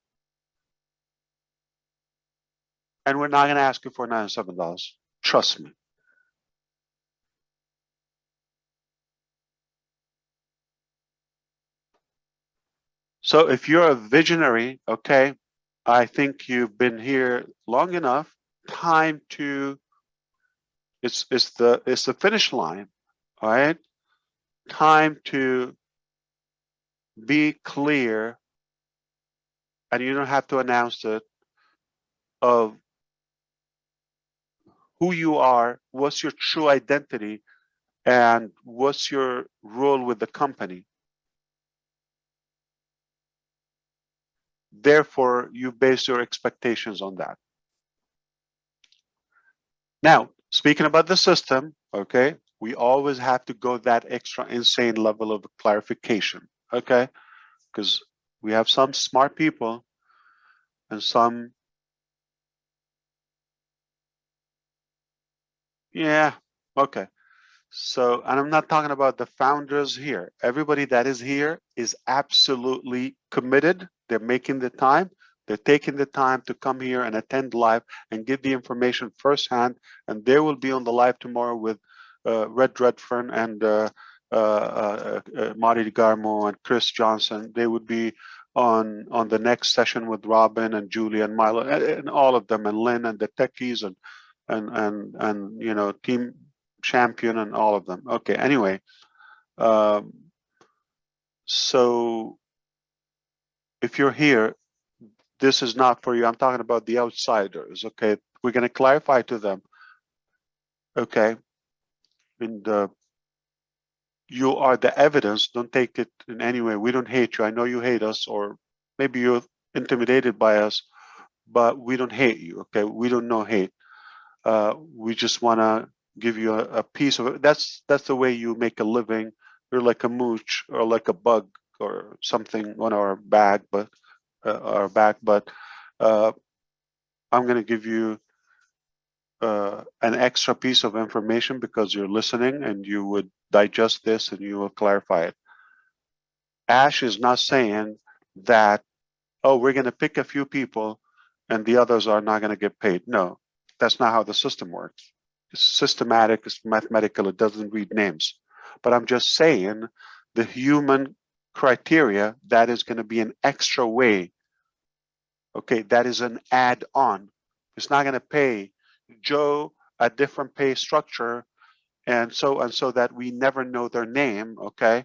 Speaker 1: And we're not going to ask you for $97. Trust me. So if you're a visionary, okay, I think you've been here long enough. Time to, it's the finish line, all right? Time to be clear, and you don't have to announce it, of who you are, what's your true identity, and what's your role with the company. Therefore, you base your expectations on that. Now, speaking about the system, okay, We always have to go that extra insane level of clarification, okay? Because we have some smart people and some, yeah, okay. So, and I'm not talking about the founders here. Everybody that is here is absolutely committed. They're making the time. They're taking the time to come here and attend live and get the information firsthand. And they will be on the live tomorrow with Red Redfern and Marty Garmo and Chris Johnson. They would be on the next session with Robin and Julie and Milo and all of them, and Lynn and the techies and you know, team champion and all of them. Okay, anyway, so if you're here, this is not for you. I'm talking about the outsiders, okay? We're going to clarify to them, okay? And you are the evidence. Don't take it in any way. We don't hate you. I know you hate us, or maybe you're intimidated by us, but we don't hate you, okay? We don't know hate. We just want to give you a piece of it. That's the way you make a living. You're like a mooch or like a bug or something on our back, but I'm going to give you an extra piece of information because you're listening and you would digest this and you will clarify it. Ash is not saying that, oh, we're going to pick a few people and the others are not going to get paid. No, that's not how the system works. It's systematic, it's mathematical, it doesn't read names. But I'm just saying the human criteria, that is going to be an extra way. Okay, that is an add-on. It's not going to pay Joe a different pay structure and so that we never know their name, okay?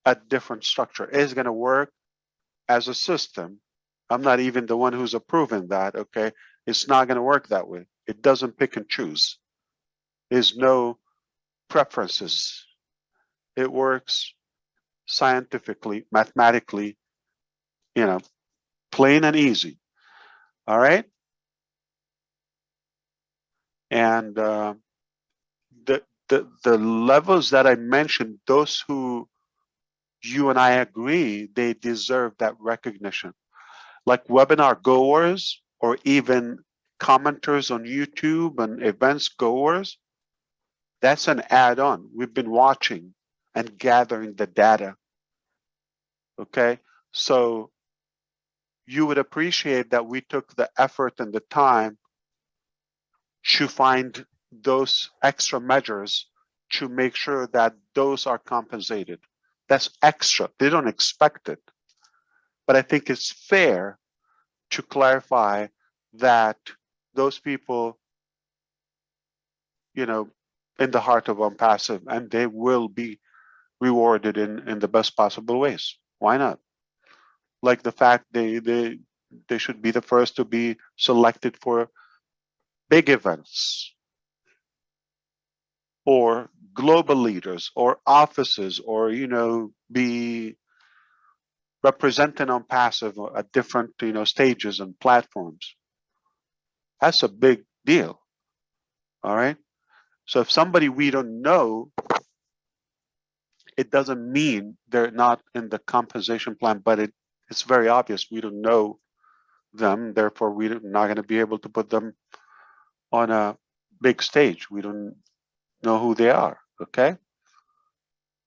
Speaker 1: A different structure. It is going to work as a system. I'm not even the one who's approving that, okay? It's not going to work that way. It doesn't pick and choose. There's no preferences. It works scientifically, mathematically, you know, plain and easy. All right? And the levels that I mentioned, those who you and I agree, they deserve that recognition. Like webinar goers or even commenters on YouTube and events goers, that's an add-on. We've been watching and gathering the data. Okay, so you would appreciate that we took the effort and the time to find those extra measures to make sure that those are compensated. That's extra. They don't expect it. But I think it's fair to clarify that those people, you know, in the heart of ONPASSIVE, and they will be rewarded in the best possible ways. Why not? Like the fact they should be the first to be selected for big events or global leaders or offices, or, you know, be represented ONPASSIVE at different, you know, stages and platforms. That's a big deal. All right. So if somebody we don't know, it doesn't mean they're not in the compensation plan, but it's very obvious we don't know them. Therefore, we're not going to be able to put them on a big stage. We don't know who they are. Okay.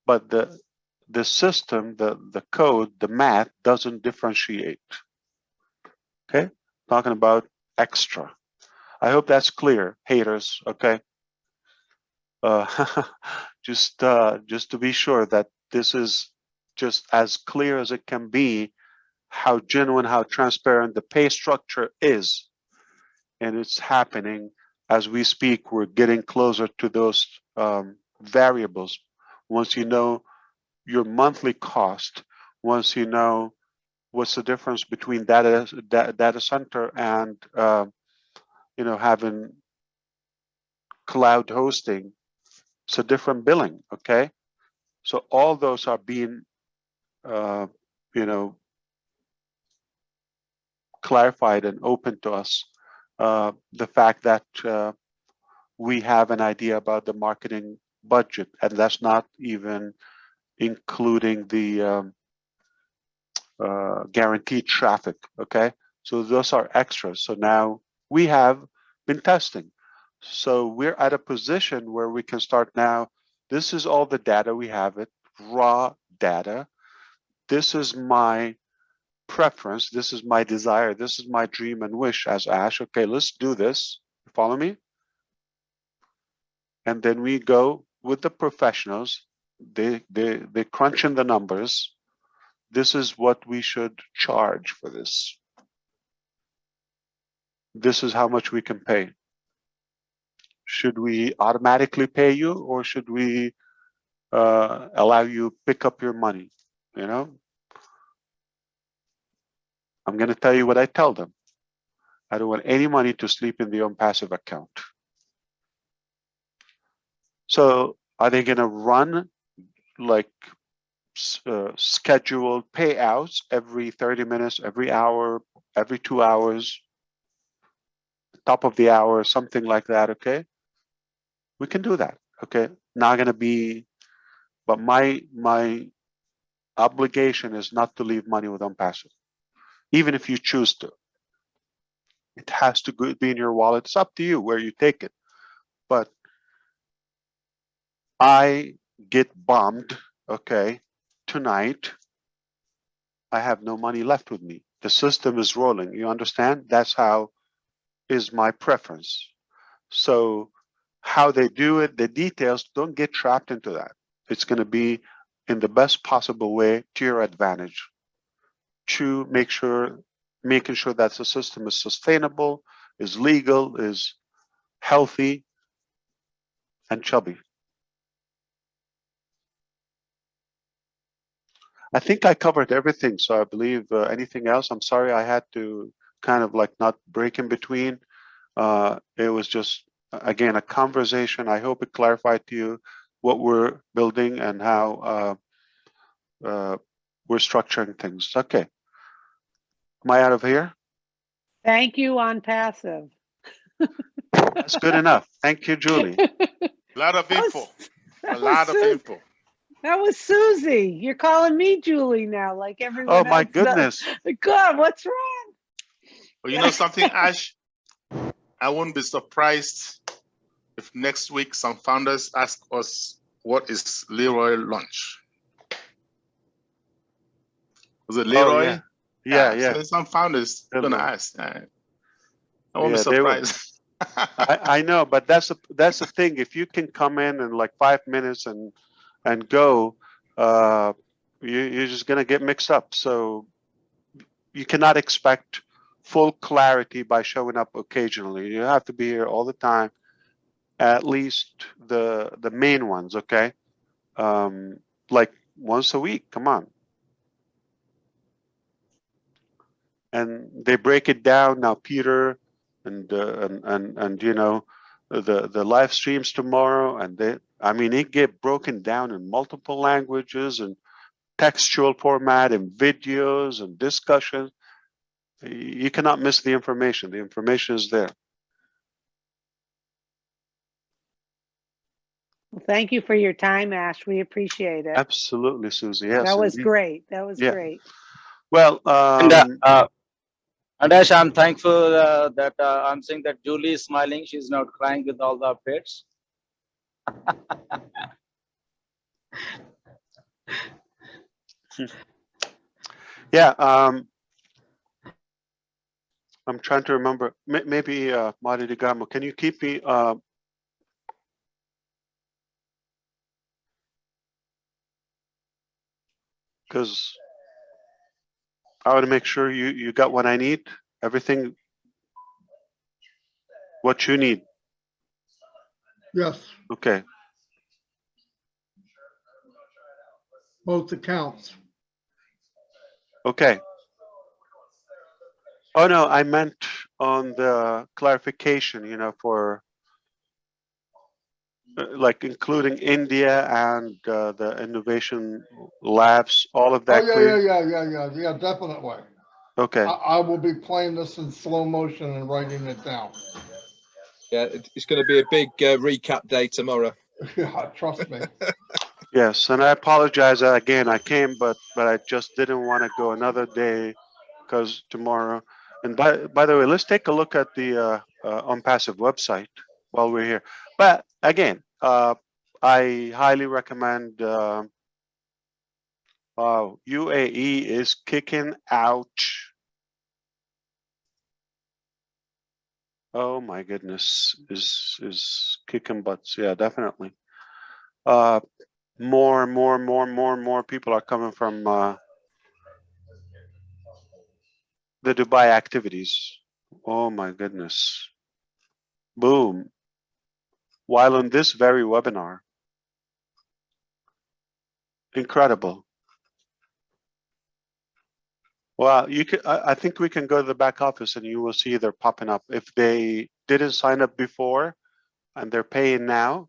Speaker 1: But the system, the code, the math doesn't differentiate. Okay. Talking about extra. I hope that's clear, haters. Okay. Just to be sure that this is just as clear as it can be, how genuine, how transparent the pay structure is. And it's happening as we speak. We're getting closer to those variables. Once you know your monthly cost, once you know what's the difference between data center and you know, having cloud hosting, it's a different billing. Okay, so all those are being you know, clarified and open to us. The fact that we have an idea about the marketing budget, and that's not even including the guaranteed traffic. Okay, so those are extras. So now we have been testing, so we're at a position where we can start now. This is all the data we have, it raw data. This is my preference, this is my desire, this is my dream and wish as Ash. Okay, let's do this. Follow me? And then we go with the professionals. They crunch in the numbers. This is what we should charge for this. This is how much we can pay. Should we automatically pay you, or should we allow you pick up your money? You know, I'm going to tell you what I tell them. I don't want any money to sleep in the ONPASSIVE account. So are they going to run like scheduled payouts every 30 minutes, every hour, every 2 hours, top of the hour, something like that? Okay, we can do that. Okay, not going to be, but my obligation is not to leave money with ONPASSIVE, even if you choose to. It has to be in your wallet. It's up to you where you take it. But I get bombed, okay, tonight, I have no money left with me. The system is rolling. You understand? That's how is my preference. So how they do it, the details, don't get trapped into that. It's going to be in the best possible way to your advantage, to making sure that the system is sustainable, is legal, is healthy, and chubby. I think I covered everything, so I believe anything else, I'm sorry I had to kind of like not break in between. It was just, again, a conversation. I hope it clarified to you what we're building and how we're structuring things. Okay. Am I out of here?
Speaker 2: Thank you, ONPASSIVE.
Speaker 1: That's good enough. Thank you, Julie.
Speaker 5: A lot of info. A lot of info.
Speaker 2: That was Susie. You're calling me Julie now, like everyone else.
Speaker 1: Oh my goodness.
Speaker 2: God, what's wrong?
Speaker 5: Well, you know something, Ash? I wouldn't be surprised if next week some founders ask us, what is Leroy lunch? Was it Leroy?
Speaker 1: Oh, yeah.
Speaker 5: So some founders are going to ask. I won't be
Speaker 1: Yeah,
Speaker 5: surprised.
Speaker 1: I know, but that's the thing. If you can come in like 5 minutes and go, you're just gonna get mixed up. So you cannot expect full clarity by showing up occasionally. You have to be here all the time, at least the main ones. Okay, like once a week. Come on. And they break it down now, Peter, and you know, the live streams tomorrow, and it get broken down in multiple languages and textual format and videos and discussions. You cannot miss the information. The information is there.
Speaker 2: Well, thank you for your time, Ash. We appreciate it.
Speaker 1: Absolutely, Susie. Yes,
Speaker 2: that was
Speaker 1: indeed.
Speaker 2: great. That was great.
Speaker 1: Well,
Speaker 3: and Ash, I'm thankful that I'm seeing that Julie is smiling. She's not crying with all the updates.
Speaker 1: yeah. I'm trying to remember. Maybe Mari Digamo, can you keep me? Because I want to make sure you got what I need, everything, what you need.
Speaker 6: Yes,
Speaker 1: Okay.
Speaker 6: both accounts.
Speaker 1: Okay. Oh no, I meant on the clarification, you know, for like including India and the innovation labs, all of that.
Speaker 6: Oh, yeah, definitely.
Speaker 1: Okay.
Speaker 6: I will be playing this in slow motion and writing it down.
Speaker 7: Yeah, it's going to be a big recap day tomorrow.
Speaker 6: Yeah, trust me.
Speaker 1: Yes, and I apologize again. I came, but I just didn't want to go another day because tomorrow. And by the way, let's take a look at the ONPASSIVE website while we're here. But again, I highly recommend. Wow, UAE is kicking out. Oh my goodness, is kicking butts. Yeah, definitely. More and more people are coming from the Dubai activities. Oh my goodness. Boom. While on this very webinar. Incredible. Well, you can, I think we can go to the back office and you will see they're popping up. If they didn't sign up before and they're paying now,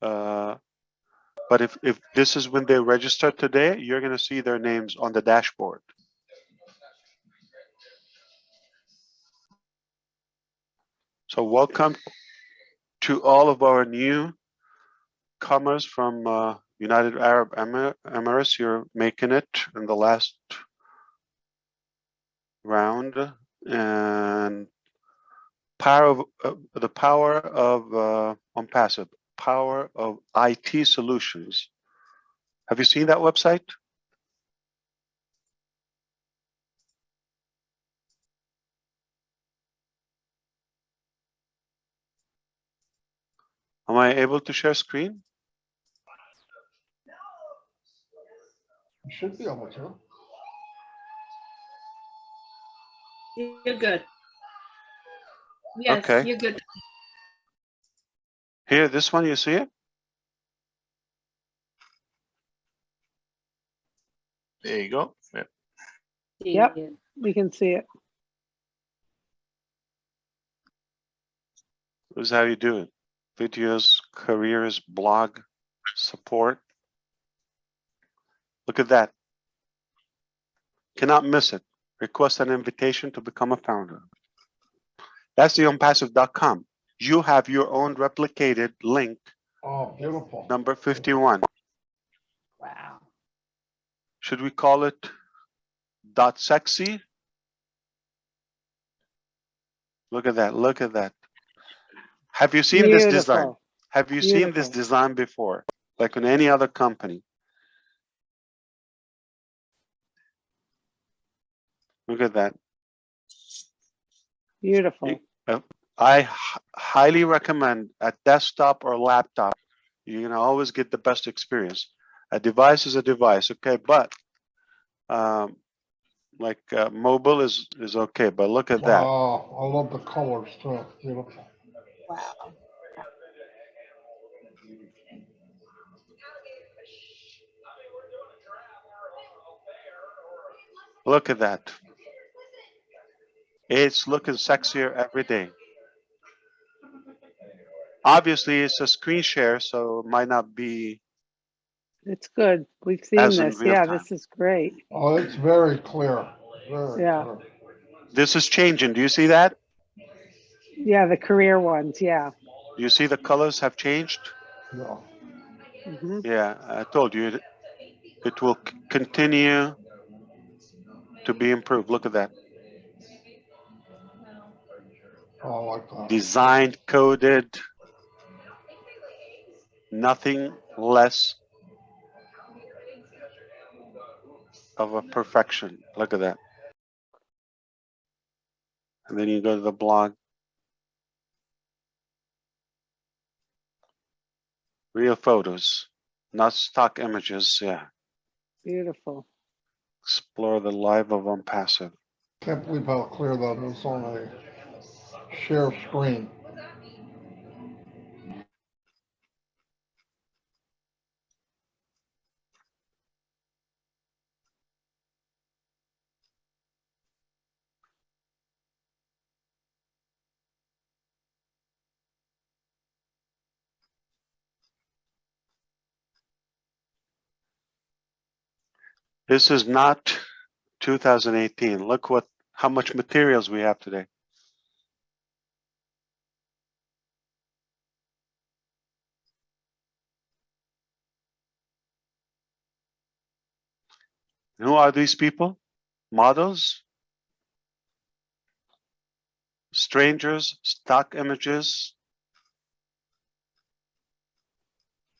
Speaker 1: but if this is when they register today, you're going to see their names on the dashboard. So welcome to all of our newcomers from United Arab Emirates. You're making it in the last round, and the power of ONPASSIVE, power of IT solutions. Have you seen that website? Am I able to share screen?
Speaker 6: You should be able to.
Speaker 4: You're good. Yes,
Speaker 1: Okay.
Speaker 4: you're good.
Speaker 1: Here, this one, you see it?
Speaker 5: There you go. Yeah.
Speaker 2: Yep. We can see it.
Speaker 1: This is how you do it. Videos, careers, blog, support. Look at that. Cannot miss it. Request an invitation to become a founder. That's the onpassive.com. You have your own replicated link,
Speaker 6: Oh, beautiful.
Speaker 1: number 51.
Speaker 2: Wow.
Speaker 1: Should we call it .sexy? Look at that. Look at that. Have you seen this design?
Speaker 2: Beautiful.
Speaker 1: Have you seen this
Speaker 2: Beautiful.
Speaker 1: design before? Like in any other company? Look at that.
Speaker 2: Beautiful.
Speaker 1: I highly recommend a desktop or laptop. You're gonna always get the best experience. A device is a device, okay, but mobile is okay. But look at that.
Speaker 6: Wow, I love the colors too. Beautiful.
Speaker 2: Wow.
Speaker 1: Look at that. It's looking sexier every day. Obviously, it's a screen share, so it might not be
Speaker 2: It's good. We've seen
Speaker 1: as in
Speaker 2: this.
Speaker 1: real
Speaker 2: Yeah,
Speaker 1: time.
Speaker 2: this is great.
Speaker 6: Oh, it's very clear. Very
Speaker 2: Yeah.
Speaker 6: clear.
Speaker 1: This is changing. Do you see that?
Speaker 2: Yeah, the career ones. Yeah.
Speaker 1: Do you see the colors have changed?
Speaker 6: Yeah.
Speaker 2: Hmm.
Speaker 1: Yeah, I told you it will continue to be improved. Look at that.
Speaker 6: Oh, I like that.
Speaker 1: Designed, coded, nothing less of a perfection. Look at that. And then you go to the blog. Real photos, not stock images. Yeah.
Speaker 2: Beautiful.
Speaker 1: Explore the life of ONPASSIVE.
Speaker 6: Can't believe how clear that is on a share screen.
Speaker 1: This is not 2018. Look how much materials we have today. Who are these people? Models, strangers, stock images,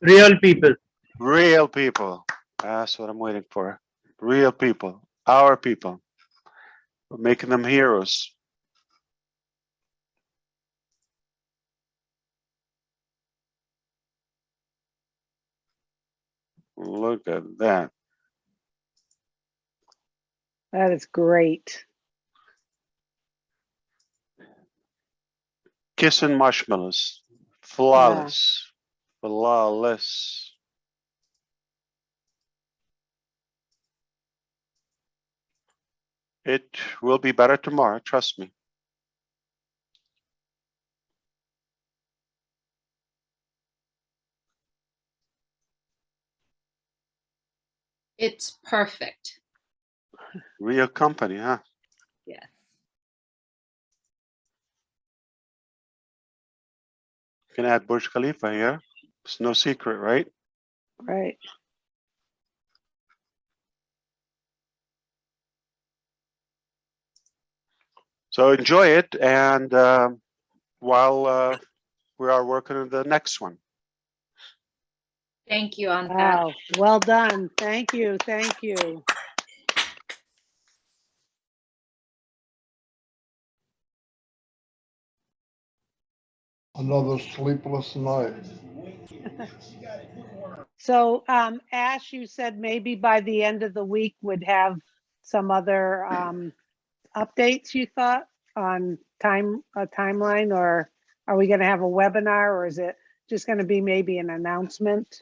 Speaker 7: Real people.
Speaker 1: real people. That's what I'm waiting for. Real people, our people. We're making them heroes. Look at that.
Speaker 2: That is great.
Speaker 1: Kissing marshmallows. Flawless. Flawless. It will be better tomorrow, trust me.
Speaker 4: It's perfect.
Speaker 1: Real company, huh?
Speaker 4: Yes.
Speaker 1: You can add Burj Khalifa here. It's no secret, right?
Speaker 2: Right.
Speaker 1: So enjoy it, and while we are working on the next one.
Speaker 4: Thank you, ONPASSIVE.
Speaker 2: Wow. Well done. Thank you. Thank you.
Speaker 6: Another sleepless night.
Speaker 2: So, Ash, you said maybe by the end of the week would have some other updates, you thought, on timeline, or are we going to have a webinar, or is it just going to be maybe an announcement?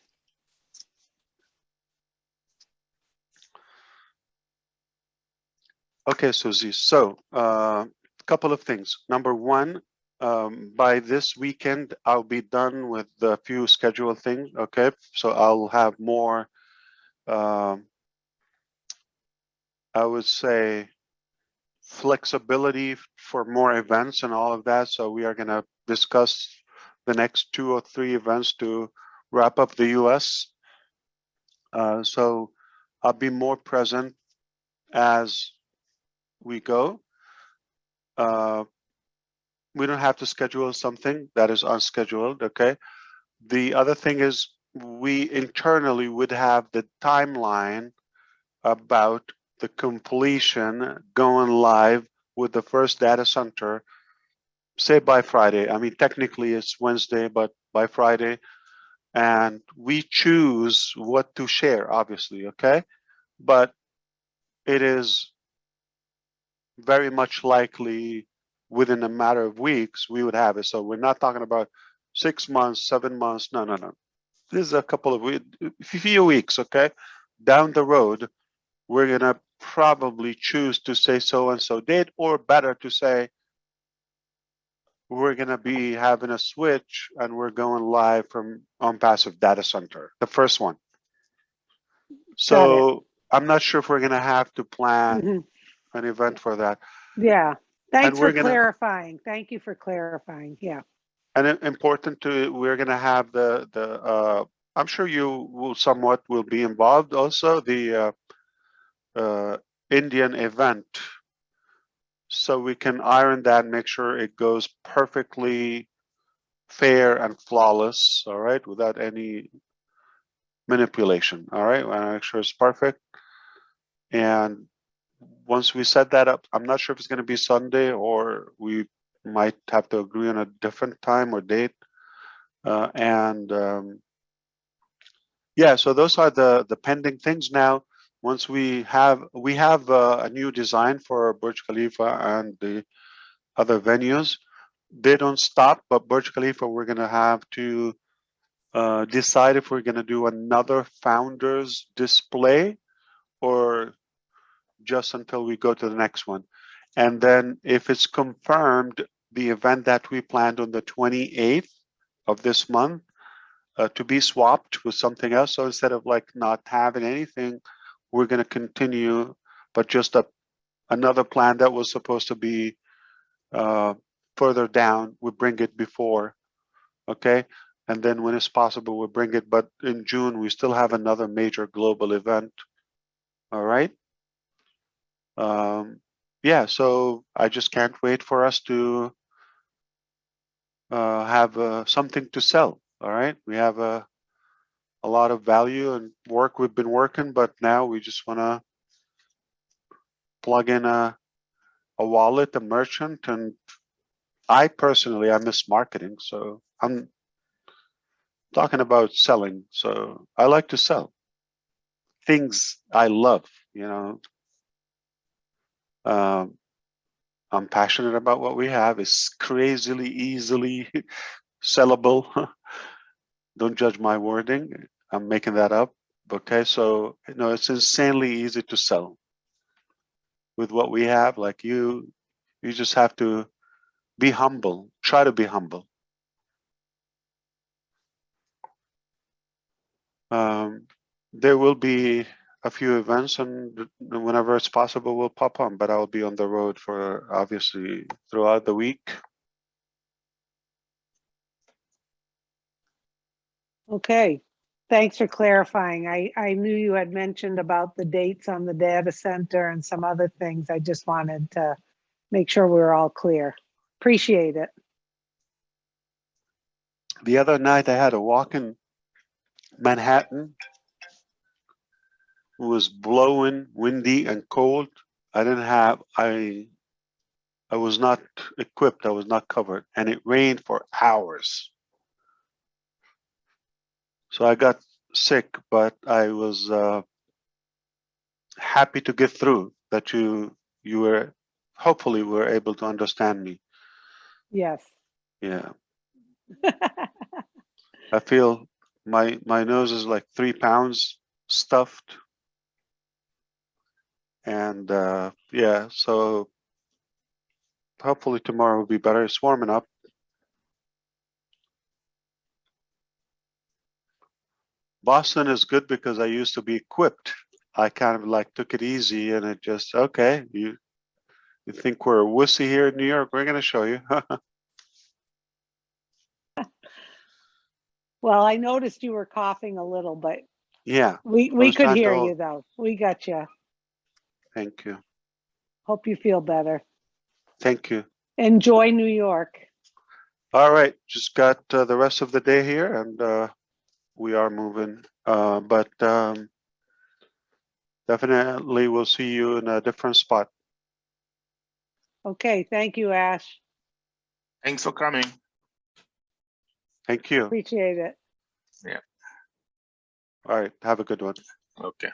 Speaker 1: Okay, Susie. So a couple of things. Number one, by this weekend, I'll be done with the few scheduled things. Okay, so I'll have more, I would say, flexibility for more events and all of that. So we are going to discuss the next 2 or 3 events to wrap up the US. So I'll be more present as we go. We don't have to schedule something that is unscheduled, okay? The other thing is we internally would have the timeline about the completion going live with the first data center, say by Friday. I mean, technically it's Wednesday, but by Friday. And we choose what to share, obviously, okay? But it is very much likely within a matter of weeks we would have it. So we're not talking about 6 months, 7 months. No. This is a couple of weeks, a few weeks, okay? Down the road, we're gonna probably choose to say so and so date, or better to say we're gonna be having a switch and we're going live from ONPASSIVE data center, the first one. So I'm not sure if we're gonna have to plan
Speaker 2: Mhm.
Speaker 1: an event for that.
Speaker 2: Yeah. Thanks
Speaker 1: we're
Speaker 2: for
Speaker 1: gonna-
Speaker 2: clarifying. Thank you for clarifying. Yeah.
Speaker 1: And important to, we're gonna have the I'm sure you will somewhat will be involved also, the Indian event. So we can iron that, make sure it goes perfectly fair and flawless, all right, without any manipulation, all right? Want make sure it's perfect. And once we set that up, I'm not sure if it's gonna be Sunday or we might have to agree on a different time or date. Yeah, so those are the pending things now. Once we have a new design for Burj Khalifa and the other venues. They don't stop, but Burj Khalifa, we're gonna have to decide if we're gonna do another founders display or just until we go to the next one. And then if it's confirmed, the event that we planned on the 28th of this month, to be swapped with something else. So instead of like not having anything, we're going to continue, but just another plan that was supposed to be further down, we bring it before, okay? And then when it's possible, we'll bring it. But in June, we still have another major global event, all right? Yeah, so I just can't wait for us to have something to sell. All right, we have a lot of value and work we've been working, but now we just want to plug in a wallet, a merchant, and I personally, I miss marketing, so I'm talking about selling. So I like to sell things I love, you know. I'm passionate about what we have. It's crazily easily sellable. Don't judge my wording. I'm making that up. Okay, so you know, it's insanely easy to sell with what we have. Like you just have to be humble. Try to be humble. There will be a few events, and whenever it's possible, we'll pop on. But I'll be on the road for obviously throughout the week.
Speaker 2: Okay, thanks for clarifying. I knew you had mentioned about the dates on the data center and some other things. I just wanted to make sure we were all clear. Appreciate it.
Speaker 1: The other night, I had a walk in Manhattan. It was blowing, windy, and cold. I didn't have, I was not equipped. I was not covered, and it rained for hours. So I got sick, but I was happy to get through. That you were, hopefully, were able to understand me.
Speaker 2: Yes.
Speaker 1: Yeah, I feel my nose is like 3 pounds stuffed, and yeah, so hopefully tomorrow will be better. It's warming up. Boston is good because I used to be equipped. I kind of like took it easy, and it just, okay, you think we're a wussy here in New York? We're going to show you.
Speaker 2: Well, I noticed you were coughing a little, but
Speaker 1: Yeah,
Speaker 2: we
Speaker 1: was
Speaker 2: could
Speaker 1: trying
Speaker 2: hear
Speaker 1: to-
Speaker 2: you though. We got you.
Speaker 1: thank you.
Speaker 2: Hope you feel better.
Speaker 1: Thank you.
Speaker 2: Enjoy New York.
Speaker 1: All right, just got the rest of the day here, and we are moving. But definitely we'll see you in a different spot.
Speaker 2: Okay, thank you, Ash.
Speaker 5: Thanks for coming.
Speaker 1: Thank you.
Speaker 2: Appreciate it.
Speaker 5: Yeah.
Speaker 1: All right, have a good one.
Speaker 5: Okay.